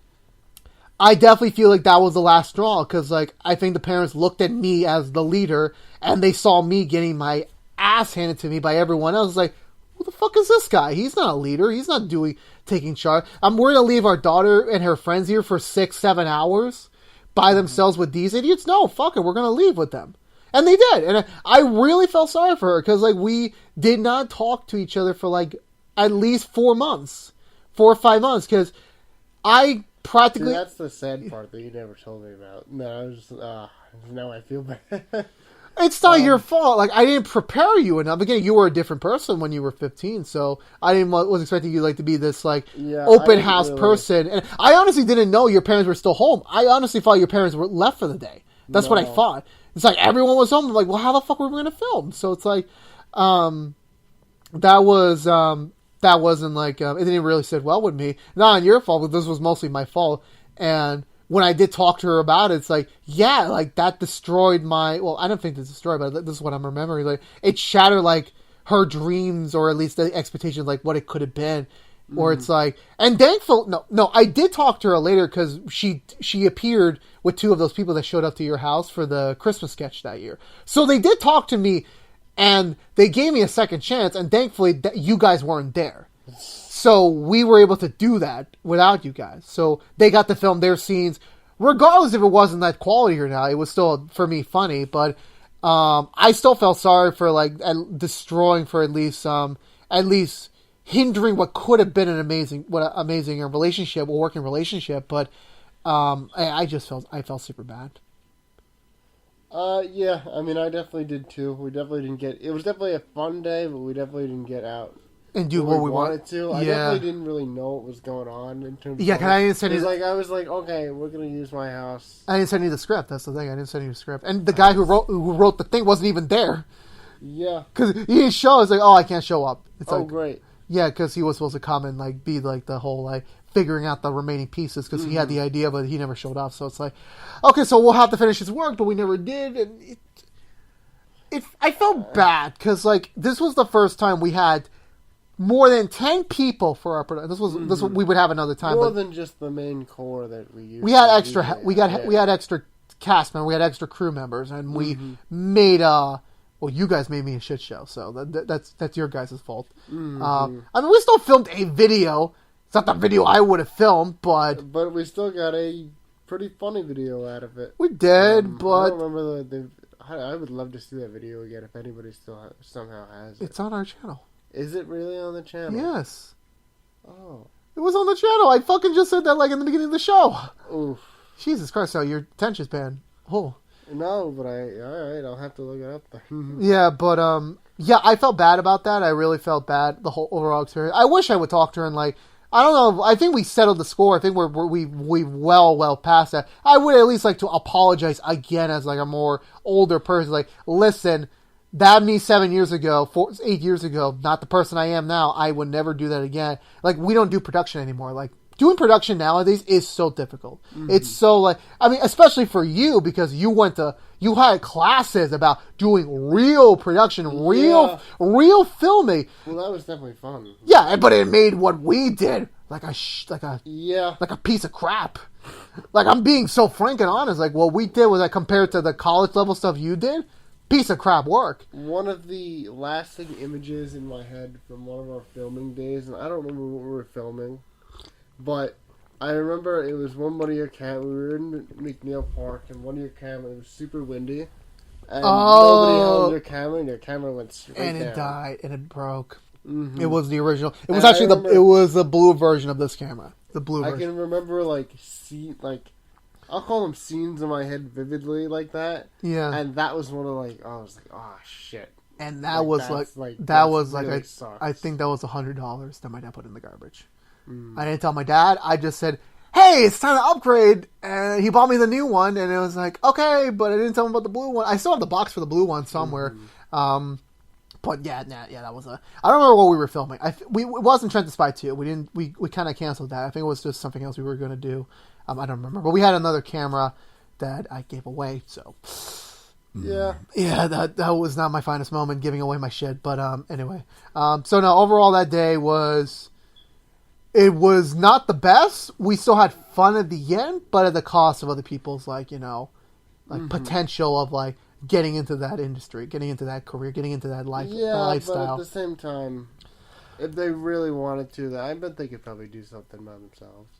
I definitely feel like that was the last straw, because like I think the parents looked at me as the leader, and they saw me getting my ass handed to me by everyone else. Like, who the fuck is this guy? He's not a leader. He's not taking charge. We're gonna leave our daughter and her friends here for 6-7 hours by themselves with these idiots? No, fuck it. We're gonna leave with them, and they did. And I really felt sorry for her, because like we did not talk to each other for like at least 4 months, 4 or 5 months, because I practically. See, that's the sad part that you never told me about. No, I was just, now I feel bad. It's not your fault. Like, I didn't prepare you enough. Again, you were a different person when you were 15, so I was expecting you like to be this like open house person. And I honestly didn't know your parents were still home. I honestly thought your parents were left for the day. That's what I thought. It's like everyone was home. I'm like, well, how the fuck were we going to film? So it's like, that wasn't like, it didn't really sit well with me. Not on your fault, but this was mostly my fault. And when I did talk to her about it, it's like, yeah, like that destroyed well, I don't think it's destroyed, but this is what I'm remembering. Like, it shattered like her dreams, or at least the expectations, like what it could have been. Or it's like, and thankful, no, I did talk to her later, because she appeared with 2 of those people that showed up to your house for the Christmas sketch that year. So they did talk to me, and they gave me a second chance, and thankfully you guys weren't there. So we were able to do that without you guys. So they got to film their scenes, regardless if it wasn't that quality or not. It was still, for me, funny, but I still felt sorry for like destroying, for at least hindering what could have been an amazing relationship, a working relationship. But I felt super bad. Yeah, I mean, I definitely did too. We definitely didn't it was definitely a fun day, but we definitely didn't get out and do what we wanted to. I definitely didn't really know what was going on in terms of... Yeah, because I didn't send you... I was like, okay, we're going to use my house. I didn't send you the script, that's the thing. I didn't send you the script. And the guy who wrote the thing wasn't even there. Yeah. Because he didn't show. It's like, oh, I can't show up. It's like, great. Yeah, because he was supposed to come and like be like the whole like figuring out the remaining pieces, because he had the idea, but he never showed up. So it's like, okay, so we'll have to finish his work, but we never did. And I felt bad, because like this was the first time we had more than 10 people for our production. This was we would have another time, more than just the main core that we used. We had extra. We had extra cast members, we had extra crew members, and we made well, you guys made me a shit show, so that's your guys' fault. I mean, we still filmed a video. It's not the video I would have filmed, but we still got a pretty funny video out of it. We did, but I don't remember I would love to see that video again if anybody still somehow has it. It's on our channel. Is it really on the channel? Yes. Oh. It was on the channel. I fucking just said that like in the beginning of the show. Oof. Jesus Christ, so your attention span. Oh. No, but alright, I'll have to look it up then. Yeah, but yeah, I felt bad about that. I really felt bad, the whole overall experience. I wish I would talk to her and like, I don't know, I think we settled the score. I think we well past that. I would at least like to apologize again as like a more older person. Like, listen, that me 8 years ago, not the person I am now. I would never do that again. Like, we don't do production anymore. Like, doing production nowadays is so difficult. It's so like, I mean, especially for you, because you had classes about doing real production, real filming. Well, that was definitely fun. Yeah, but it made what we did like a piece of crap. Like, I'm being so frank and honest. Like, what we did was like compared to the college level stuff you did, piece of crap work. One of the lasting images in my head from one of our filming days, and I don't remember what we were filming, but I remember it was one of your cameras. We were in McNeil Park, and one of your cameras, it was super windy, and nobody held your camera, and your camera went straight down. And it died, and it broke. It was the original. It was it was the blue version of this camera. The blue version. I can remember, I'll call them scenes in my head vividly like that. Yeah. And that was one of I was like, oh, shit. And that was really I think that was $100 that my dad put in the garbage. I didn't tell my dad. I just said, hey, it's time to upgrade. And he bought me the new one. And it was like, okay, but I didn't tell him about the blue one. I still have the box for the blue one somewhere. But yeah, that was I don't remember what we were filming. It wasn't Trent the Spy 2. We kind of canceled that. I think it was just something else we were going to do. I don't remember. But we had another camera that I gave away, so. Yeah. Yeah, that was not my finest moment, giving away my shit. But anyway. So no, overall that day it was not the best. We still had fun at the end, but at the cost of other people's potential of getting into that industry, getting into that career, getting into that lifestyle. But at the same time, if they really wanted to, I bet they could probably do something by themselves.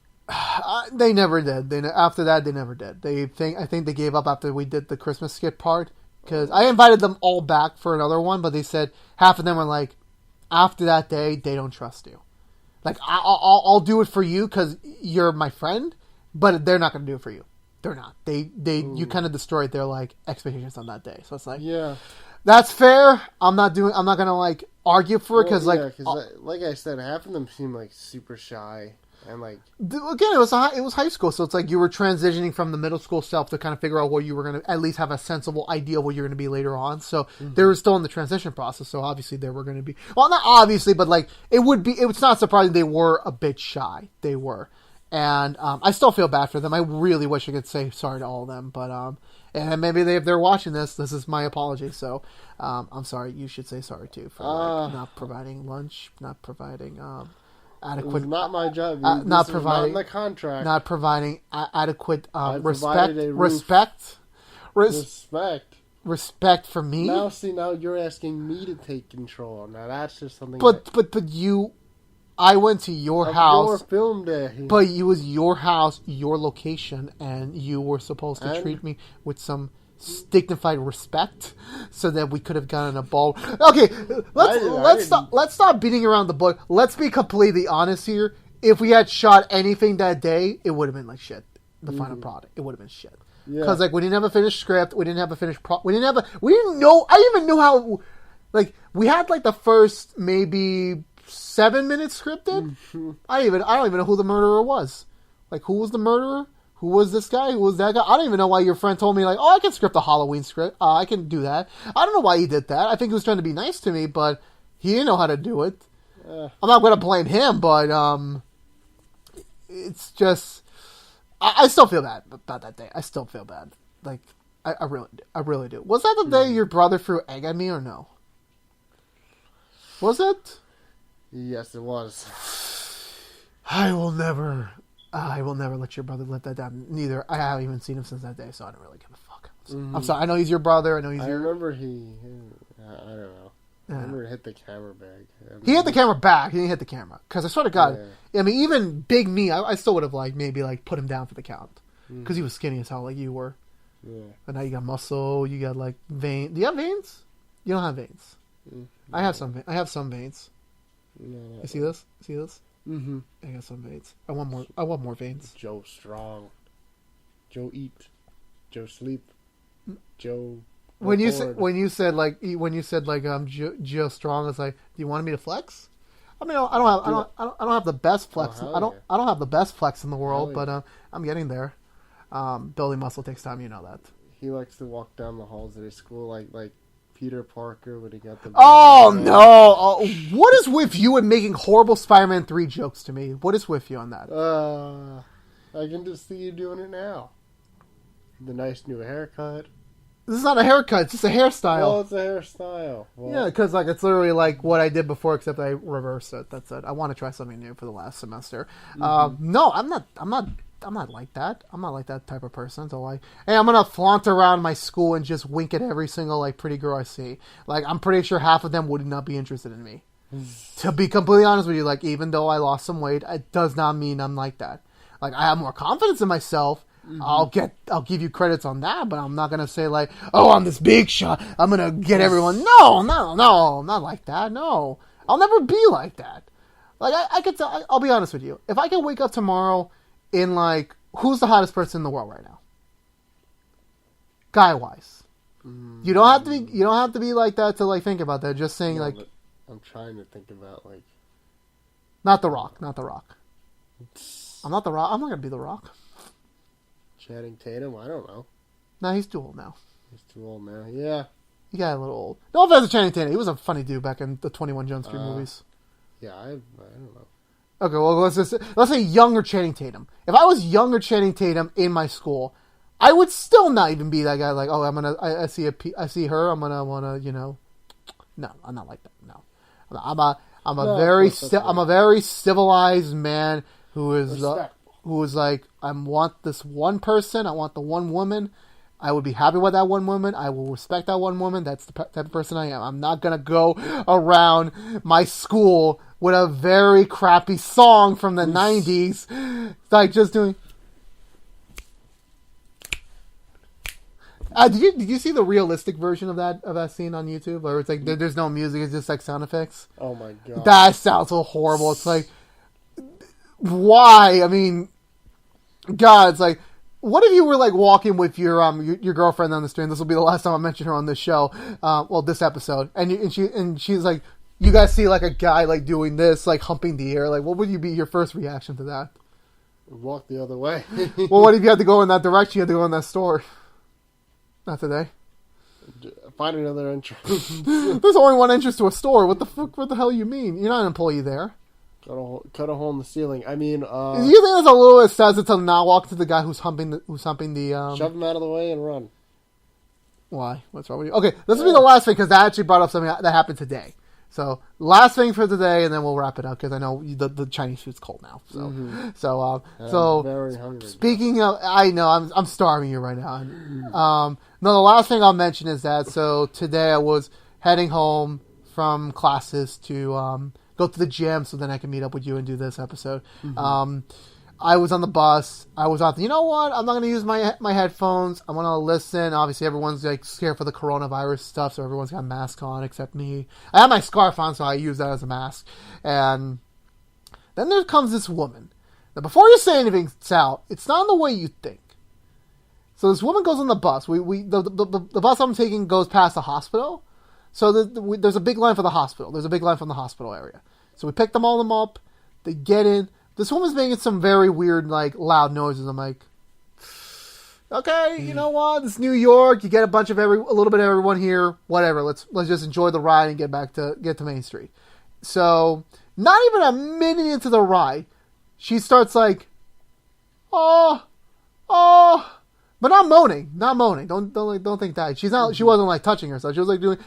They never did. After that, they never did. I think they gave up after we did the Christmas skit part, because I invited them all back for another one, but they said half of them were like, after that day, they don't trust you. Like, I'll do it for you because you're my friend, but they're not going to do it for you. They're not. You kind of destroyed their expectations on that day. So it's like, yeah, that's fair. I'm not going to argue for it because like I said, half of them seem super shy and again, it was high school, so it's like you were transitioning from the middle school self to kind of figure out what you were going to at least have a sensible idea of what you're going to be later on. So they were still in the transition process. So obviously they were going to be, well, not obviously, but it's not surprising they were a bit shy. They were. And I still feel bad for them. I really wish I could say sorry to all of them. But and maybe if they're watching this is my apology. So I'm sorry. You should say sorry too for not providing lunch, not providing adequate. It's not my job. Not providing not in the contract. Not providing adequate respect for me. Now you're asking me to take control. Now that's just something. But you. I went to your house. Your film day. But it was your house, your location, and you were supposed to treat me with some dignified respect so that we could have gotten a ball. Okay, let's stop beating around the bush. Let's be completely honest here. If we had shot anything that day, it would have been like shit. The final product, it would have been shit. Because we didn't have a finished script, we didn't have a finished we didn't know. I didn't even know how. We had the first maybe 7 minutes scripted. I don't even know who the murderer was. Who was the murderer? Who was this guy? Who was that guy? I don't even know why your friend told me I can script a Halloween script. I can do that. I don't know why he did that. I think he was trying to be nice to me, but he didn't know how to do it. I'm not going to blame him, but it's just I still feel bad about that day. I still feel bad. I really do. Was that the day your brother threw egg at me or no? Was it? Yes, it was. I will never I will never let your brother let that down. Neither. I haven't even seen him since that day, so I don't really give a fuck. Mm-hmm. I'm sorry. I know he's your brother. I know he's I your... remember I don't know. I remember it hit the camera bag. He hit the camera back. He didn't hit the camera. Because I swear to God, I mean, even big me, I still would have, like, maybe, like, put him down for the count. Because he was skinny as hell, like you were. Yeah. But now you got muscle, you got, like, veins. Do you have veins? You don't have veins. I have some veins. No. You see this? See this? Mm-hmm. I got some veins. I want more veins. Joe strong. Joe eat. Joe sleep. Joe. When you said Joe strong, it's like, do you want me to flex? I mean, I don't have the best flex. Oh, I don't have the best flex in the world, yeah. but I'm getting there. Building muscle takes time, you know that. He likes to walk down the halls of his school like Peter Parker when he got the... Oh, no! Oh, what is with you and making horrible Spider-Man 3 jokes to me? What is with you on that? I can just see you doing it now. The nice new haircut. This is not a haircut, it's just a hairstyle. Well, it's a hairstyle. Well, yeah, because like it's literally like what I did before, except I reversed it. That's it. I want to try something new for the last semester. No, I'm not like that. I'm not like that type of person. So like, hey, I'm gonna flaunt around my school and just wink at every single like pretty girl I see. Like, I'm pretty sure half of them would not be interested in me. To be completely honest with you, like, even though I lost some weight, it does not mean I'm like that. Like, I have more confidence in myself. I'll give you credits on that, but I'm not gonna say like, oh, I'm this big shot, I'm gonna get everyone. No, I'm not like that. No, I'll never be like that. Like, I could tell. I'll be honest with you. If I could wake up tomorrow in like, who's the hottest person in the world right now, guy wise, you don't have to be like that to like think about that. Just saying, like, I'm trying to think about like, not The Rock. I'm not The Rock. I'm not gonna be The Rock. Channing Tatum, I don't know. No, he's too old now. He's too old now. Yeah. He got a little old. No offense to Channing Tatum. He was a funny dude back in the 21 Jump Street movies. Yeah, I don't know. Okay, well, let's say younger Channing Tatum. If I was younger Channing Tatum in my school, I would still not even be that guy. Like, oh, I see her. I'm gonna wanna, no, I'm not like that. No, I'm a very civilized man who is like, I want this one person, I want the one woman. I would be happy with that one woman. I will respect that one woman. That's the type of person I am. I'm not going to go around my school with a very crappy song from the 90s. Like, just doing... Did you see the realistic version of that scene on YouTube? Where it's like, there's no music, it's just like sound effects? Oh my god. That sounds so horrible. It's like, why? I mean... God, it's like, what if you were like walking with your girlfriend on the street? This will be the last time I mention her on this show. This episode, and she's like, you guys see like a guy like doing this, like humping the air. Like, what would be your first reaction to that? Walk the other way. Well, what if you had to go in that direction? You had to go in that store. Not today. Find another entrance. There's only one entrance to a store. What the fuck? What the hell you mean? You're not an employee there. Cut a hole in the ceiling. I mean, do you think that's a little excessive to not walk to the guy who's humping the shove him out of the way and run. Why? What's wrong with you? Okay, this will be the last thing, because that actually brought up something that happened today. So, last thing for today, and then we'll wrap it up, because I know the Chinese food's cold now. So, I'm very hungry. Speaking of, I know I'm starving you right now. No, the last thing I'll mention is that, so today I was heading home from classes to go to the gym so then I can meet up with you and do this episode. I was on the bus. I was out. You know what? I'm not going to use my headphones. I'm going to listen. Obviously, everyone's like scared for the coronavirus stuff, so everyone's got masks on except me. I have my scarf on, so I use that as a mask. And then there comes this woman. Now, before you say anything, Sal, it's not the way you think. So this woman goes on the bus. The bus I'm taking goes past the hospital. So there's a big line for the hospital. There's a big line from the hospital area. So we pick them up. They get in. This woman's making some very weird, like, loud noises. I'm like, okay, you know what? It's New York. You get a little bit of everyone here. Whatever. Let's just enjoy the ride and get to Main Street. So not even a minute into the ride, she starts like, oh, but not moaning. Don't think that. She wasn't like touching herself. She was like doing,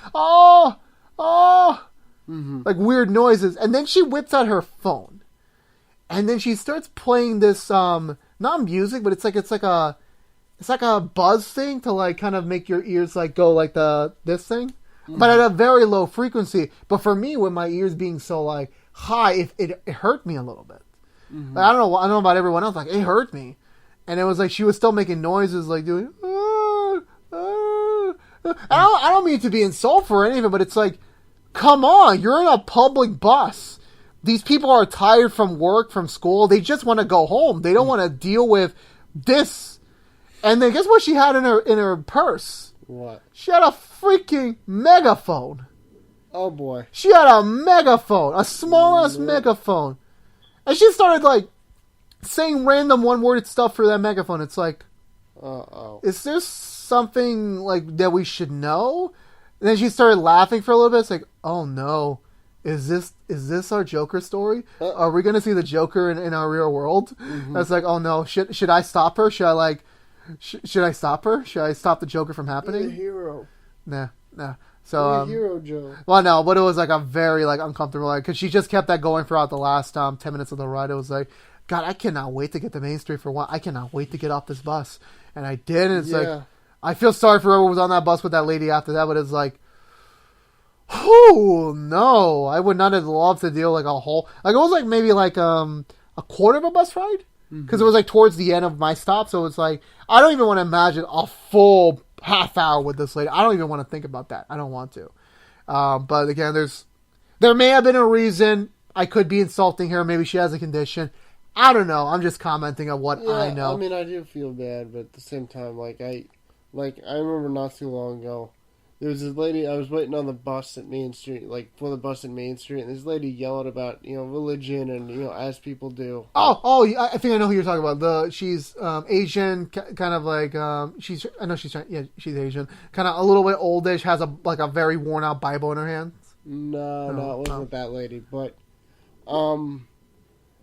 like weird noises. And then she whips out her phone. And then she starts playing this, not music, but it's like a buzz thing to like kind of make your ears like go like this thing, but at a very low frequency. But for me, with my ears being so like high, it hurt me a little bit. Like, I don't know about everyone else. Like it hurt me, and it was like she was still making noises like doing. I don't mean to be insultful or anything, but it's like, come on, you're in a public bus. These people are tired from work, from school. They just want to go home. They don't want to deal with this. And then guess what she had in her purse? What? She had a freaking megaphone. Oh boy. She had a megaphone, a small ass megaphone. And she started like saying random one-worded stuff for that megaphone. It's like, is there something like that we should know? And then she started laughing for a little bit. It's like, oh no, is this our Joker story? Are we gonna see the Joker in our real world? That's like, oh no, should I stop her? Should I like, should I stop her? Should I stop the Joker from happening? You're a hero. Nah. So You're a hero, Joe. Well, no, but it was like a very like uncomfortable, like, because she just kept that going throughout the last 10 minutes of the ride. It was like, God, I cannot wait to get to Main Street for one. I cannot wait to get off this bus. And I did, and it's like, I feel sorry for whoever was on that bus with that lady after that, but it's like, oh, no. I would not have loved to deal like a whole, like it was like maybe like a quarter of a bus ride, because it was like towards the end of my stop, so it's like, I don't even want to imagine a full half hour with this lady. I don't even want to think about that. I don't want to. But again, there may have been a reason. I could be insulting her. Maybe she has a condition. I don't know. I'm just commenting on what I know. I mean, I do feel bad, but at the same time, I remember not too long ago, there was this lady, I was waiting on the bus at Main Street, for the bus at Main Street, and this lady yelled about, religion and, as people do. Oh, I think I know who you're talking about. She's Asian, kind of like, she's Asian, kind of a little bit oldish, has a very worn out Bible in her hands. No, it wasn't that lady, but,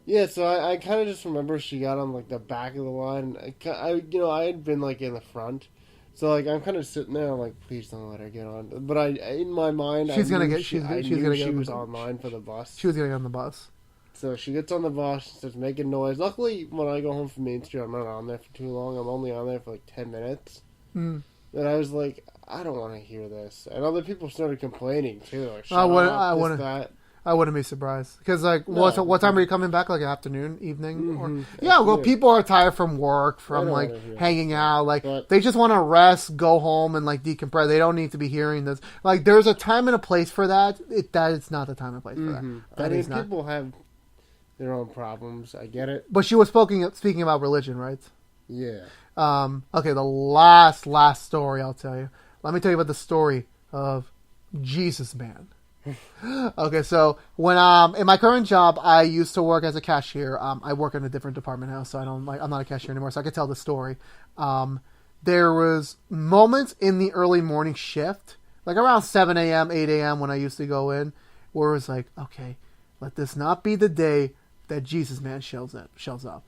yeah, so I kind of just remember she got on, the back of the line. I had been, in the front. So, I'm kind of sitting there, I'm please don't let her get on. But in my mind, she was online for the bus. She was going to get on the bus. So she gets on the bus, starts making noise. Luckily, when I go home from Main Street, I'm not on there for too long. I'm only on there for 10 minutes. And I was like, I don't want to hear this. And other people started complaining, too. I wouldn't be surprised. Because, what time are you coming back? Afternoon, evening? Or, people are tired from work, from, hanging out. They just want to rest, go home, and, decompress. They don't need to be hearing this. There's a time and a place for that. That is not the time and place for that. People have their own problems. I get it. But she was speaking about religion, right? Yeah. Okay, the last story I'll tell you. Let me tell you about the story of Jesus Man. Okay, so when in my current job, I used to work as a cashier. I work in a different department now, so I'm not a cashier anymore. So I could tell the story. There was moments in the early morning shift, around 7 a.m., 8 a.m. when I used to go in, where it was like, okay, let this not be the day that Jesus Man shows up.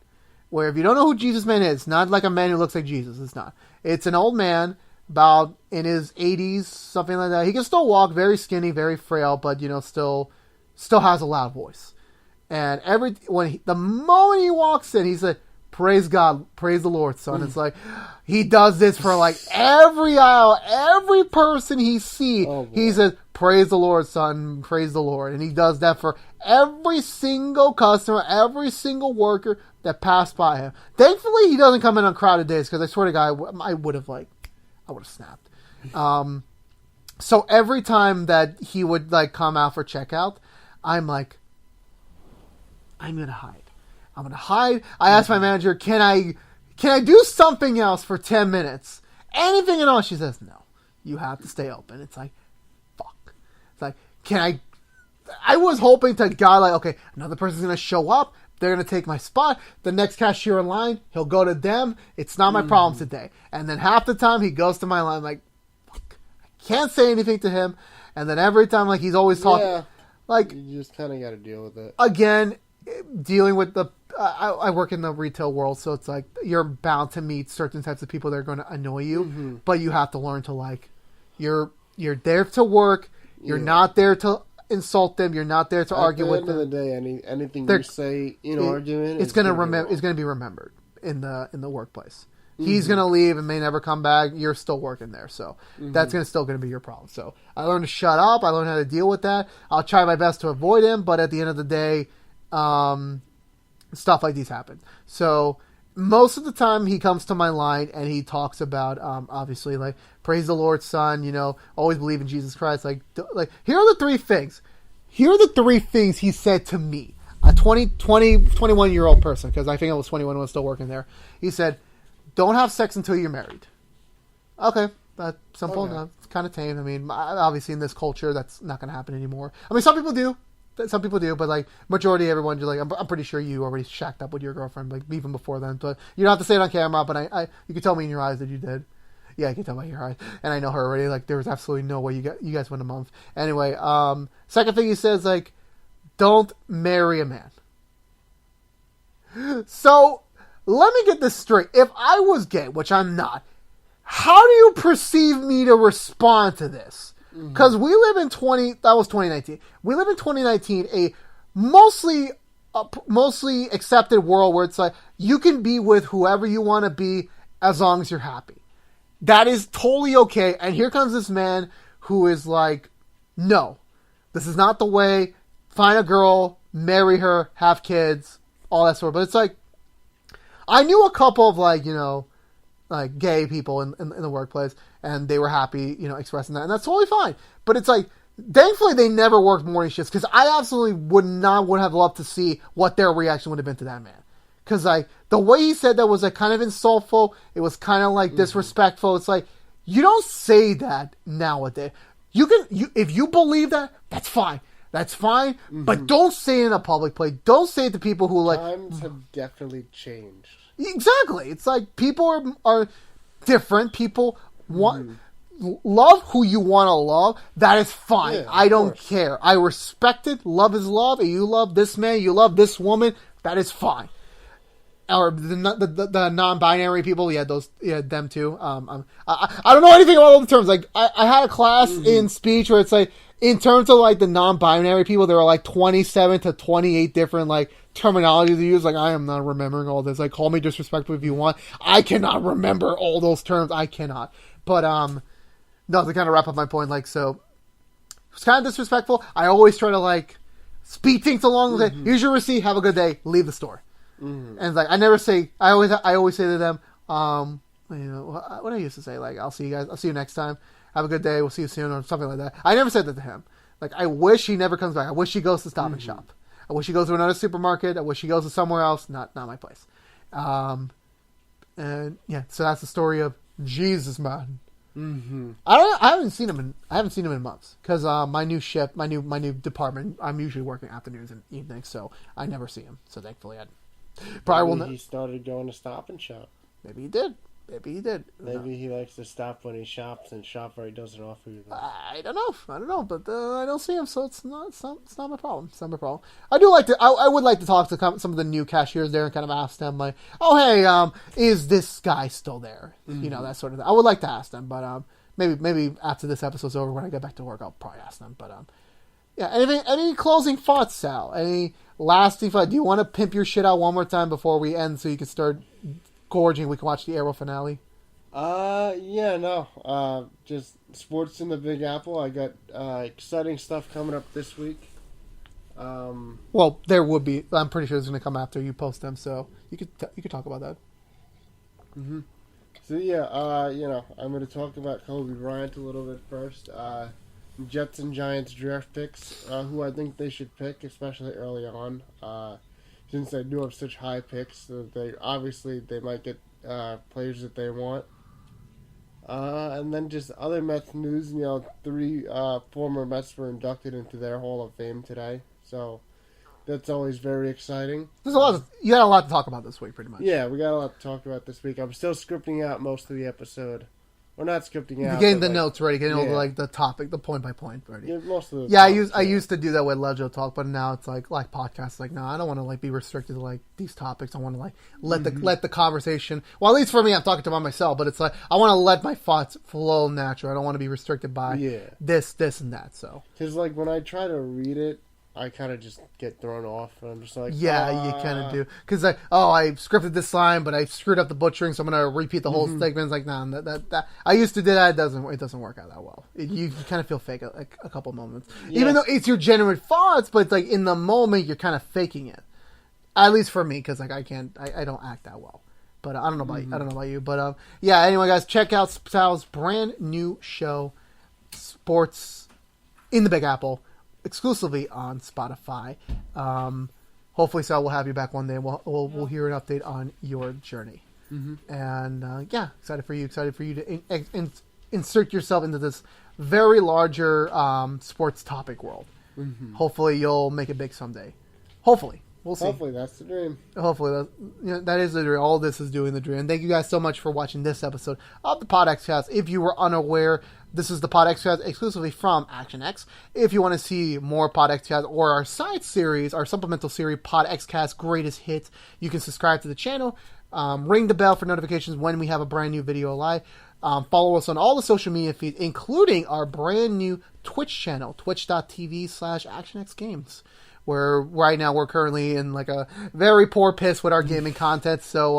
Where if you don't know who Jesus Man is, not like a man who looks like Jesus. It's not. It's an old man, about in his 80s, something like that. He can still walk, very skinny, very frail, but still has a loud voice. And the moment he walks in, he's like, "Praise God, praise the Lord, son." It's like he does this for every aisle, every person he sees. He says, "Praise the Lord, son, praise the Lord," and he does that for every single customer, every single worker that passed by him. Thankfully, he doesn't come in on crowded days, because I swear to God, I would have snapped. So every time that he would come out for checkout, I'm like, I'm gonna hide. I asked my manager, can I do something else for 10 minutes? Anything at all? She says, no, you have to stay open. It's like, fuck. It's like, I was hoping to God, okay, another person's gonna show up. They're going to take my spot. The next cashier in line, he'll go to them. It's not my problem today. And then half the time, he goes to my line. I'm like, fuck. I can't say anything to him. And then every time, he's always talking. Yeah, you just kind of got to deal with it. Again, dealing with I work in the retail world, so it's you're bound to meet certain types of people that are going to annoy you. But you have to learn to, you're there to work. You're not there to insult them. You're not there to argue with them. At the end of the day, anything They're- you say in argument, it's going to be remembered in the workplace. He's Mm-hmm. going to leave and may never come back. You're still working there, so that's still going to be your problem. So I learned to shut up. I learned how to deal with that. I'll try my best to avoid him, but at the end of the day, stuff like these happen. So most of the time, he comes to my line and he talks about obviously like praise the Lord, son. You know, always believe in Jesus Christ. Like here are the three things. Here are the three things he said to me, a 21-year-old person, because I think I was 21 when I was still working there. He said, don't have sex until you're married. Okay, that's simple enough. It's kind of tame. I mean, obviously in this culture, that's not going to happen anymore. I mean, some people do, but like majority of everyone, you're like, I'm pretty sure you already shacked up with your girlfriend, like even before then. But you don't have to say it on camera. But you can tell me in your eyes that you did. Yeah, I can tell by your eyes, and I know her already. Like there was absolutely no way you guys went a month. Anyway, second thing he says, like, don't marry a man. So let me get this straight. If I was gay, which I'm not, how do you perceive me to respond to this? Because we live in that was 2019. We live in 2019, a mostly accepted world where it's like you can be with whoever you want to be as long as you're happy. That is totally okay. And here comes this man who is like, no, this is not the way. Find a girl, marry her, have kids, all that sort of. But it's like, I knew a couple of like, you know, like gay people in the workplace, and they were happy, you know, expressing that, and that's totally fine. But it's like, thankfully they never worked morning shifts, because I absolutely would have loved to see what their reaction would have been to that man. Because like the way he said that was like kind of insultful. It was kind of like disrespectful. It's like, you don't say that nowadays. If you believe that, that's fine. That's fine. But don't say it in a public place. Don't say it to people who like. Times have definitely changed. Exactly. It's like people are different. People want love who you want to love. That is fine. Yeah, I don't care. I respect it. Love is love. You love this man. You love this woman. That is fine. Or the non-binary people, them too. I don't know anything about all the terms. Like I had a class in speech where it's like, in terms of like the non-binary people, there are like 27 to 28 different like terminologies to use. Like I am not remembering all this. Like call me disrespectful if you want. I cannot remember all those terms. I cannot. But no, to kind of wrap up my point, like so, it's kind of disrespectful. I always try to like speed things along. Like, here's your receipt. Have a good day. Leave the store. And it's like I never say. I always say to them, you know, what I used to say, like I'll see you guys. I'll see you next time. Have a good day. We'll see you soon, or something like that. I never said that to him. Like I wish he never comes back. I wish he goes to Stop and Shop. I wish he goes to another supermarket. I wish he goes to somewhere else. Not my place. And yeah, so that's the story of Jesus, man. I haven't seen him in months because my new shift, my new department. I'm usually working afternoons and evenings, so I never see him. So thankfully, I probably will. He started going to Stop and Shop. Maybe he did. Maybe he likes to stop when he shops and shop where he doesn't offer you that. I don't know, but I don't see him, so it's not my problem. It's not my problem. I do like to. I would like to talk to some of the new cashiers there and kind of ask them like, oh hey, is this guy still there? You know, that sort of thing. I would like to ask them, but maybe after this episode's over, when I get back to work, I'll probably ask them. But yeah. Any closing thoughts, Sal? Any lasting thoughts? Do you want to pimp your shit out one more time before we end, so you can start gorging? We can watch the Arrow finale. Just sports in the Big Apple. I got exciting stuff coming up this week. Well, there would be. I'm pretty sure it's going to come after you post them, so you could talk about that. So yeah, I'm going to talk about Kobe Bryant a little bit first. Jets and Giants draft picks, who I think they should pick, especially early on. Since they do have such high picks, they might get players that they want. And then just other Mets news, 3 former Mets were inducted into their Hall of Fame today, so that's always very exciting. You got a lot to talk about this week, pretty much. Yeah, we got a lot to talk about this week. I'm still scripting out most of the episode. or not scripting out. Getting the notes ready, getting all the topic, the point by point ready. Yeah, most of I used to do that with Lejo Talk, but now it's like podcasts. Like, no, I don't want to be restricted to these topics. I want to let the conversation. Well, at least for me, I'm talking to myself, but it's I want to let my thoughts flow natural. I don't want to be restricted by this, and that. So because when I try to read it, I kind of just get thrown off, and I'm just like, you kind of do. Because I scripted this line, but I screwed up the butchering, so I'm going to repeat the whole segment. It's like, nah, that I used to do that. It doesn't work out that well. You kind of feel fake a couple moments, even though it's your genuine thoughts, but it's in the moment you're kind of faking it. At least for me, because I don't act that well. But I don't know about I don't know about you. But anyway, guys, check out Sal's brand new show, Sports in the Big Apple, exclusively on Spotify. Hopefully, Sal will have you back one day. We'll hear an update on your journey. And excited for you to insert yourself into this very larger sports topic world. Hopefully, you'll make it big someday. Hopefully. We'll see. Hopefully, that's the dream. Hopefully, that is the dream. All this is doing the dream. And thank you guys so much for watching this episode of the PodXCast. If you were unaware, this is the PodXCast exclusively from ActionX. If you want to see more PodXCast or our side series, our supplemental series, PodXCast Greatest Hits, you can subscribe to the channel. Ring the bell for notifications when we have a brand new video live. Follow us on all the social media feeds, including our brand new Twitch channel, twitch.tv/ActionXGames. Where right now we're currently in a very poor piss with our gaming content, so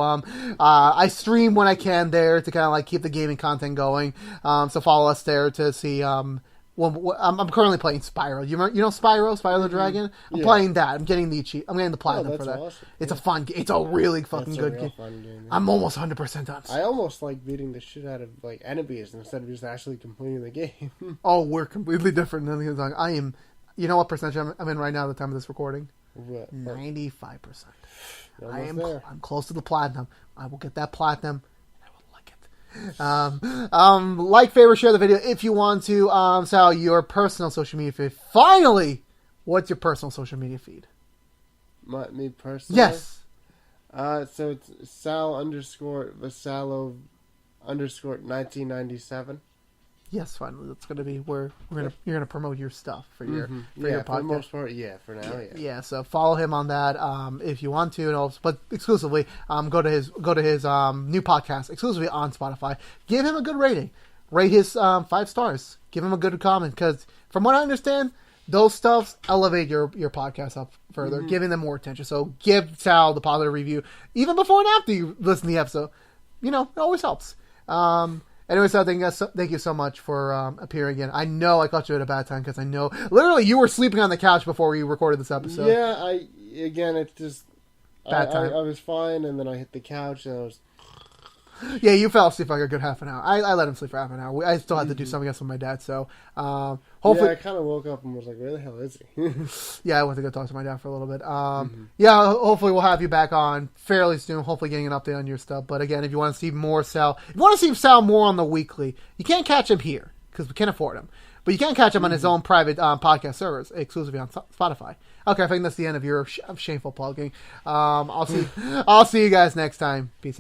I stream when I can there to kind of keep the gaming content going. So follow us there to see. I'm currently playing Spyro. You know Spyro the Dragon. I'm playing that. I'm getting the platinum for that. Awesome. It's a fun game. It's a really fucking good game. Fun game. I'm almost 100% done. I almost like beating the shit out of enemies instead of just actually completing the game. Oh, we're completely different than the other. I am. You know what percentage I'm in right now at the time of this recording? 95%. I'm close to the platinum. I will get that platinum. I will like it. Like, favorite, share the video if you want to. Sal, your personal social media feed. Finally, what's your personal social media feed? Me personally? Yes. So it's Sal_Vassallo_1997. Yes, finally. That's going to be where you're going to promote your stuff for your podcast. For the most part, for now, Yeah, so follow him on that if you want to, and also, but exclusively go to his new podcast exclusively on Spotify. Give him a good rating. Rate his 5 stars. Give him a good comment, because from what I understand, those stuffs elevate your podcast up further, giving them more attention. So give Sal the positive review even before and after you listen to the episode. It always helps. Anyway, so thank you so much for appearing again. I know I caught you at a bad time, because I know literally you were sleeping on the couch before we recorded this episode. Yeah, it's just bad time. I was fine, and then I hit the couch, and I was. Yeah, you fell asleep for a good half an hour. I let him sleep for half an hour. I still had to do something else with my dad, so hopefully. Yeah, I kind of woke up and was like, "Where the hell is he?" Yeah, I went to go talk to my dad for a little bit. Yeah, hopefully we'll have you back on fairly soon. Hopefully getting an update on your stuff. But again, if you want to see more Sal, if you want to see Sal more on the weekly, you can't catch him here because we can't afford him. But you can catch him on his own private podcast servers, exclusively on Spotify. Okay, I think that's the end of your shameful plugging. I'll see you guys next time. Peace out.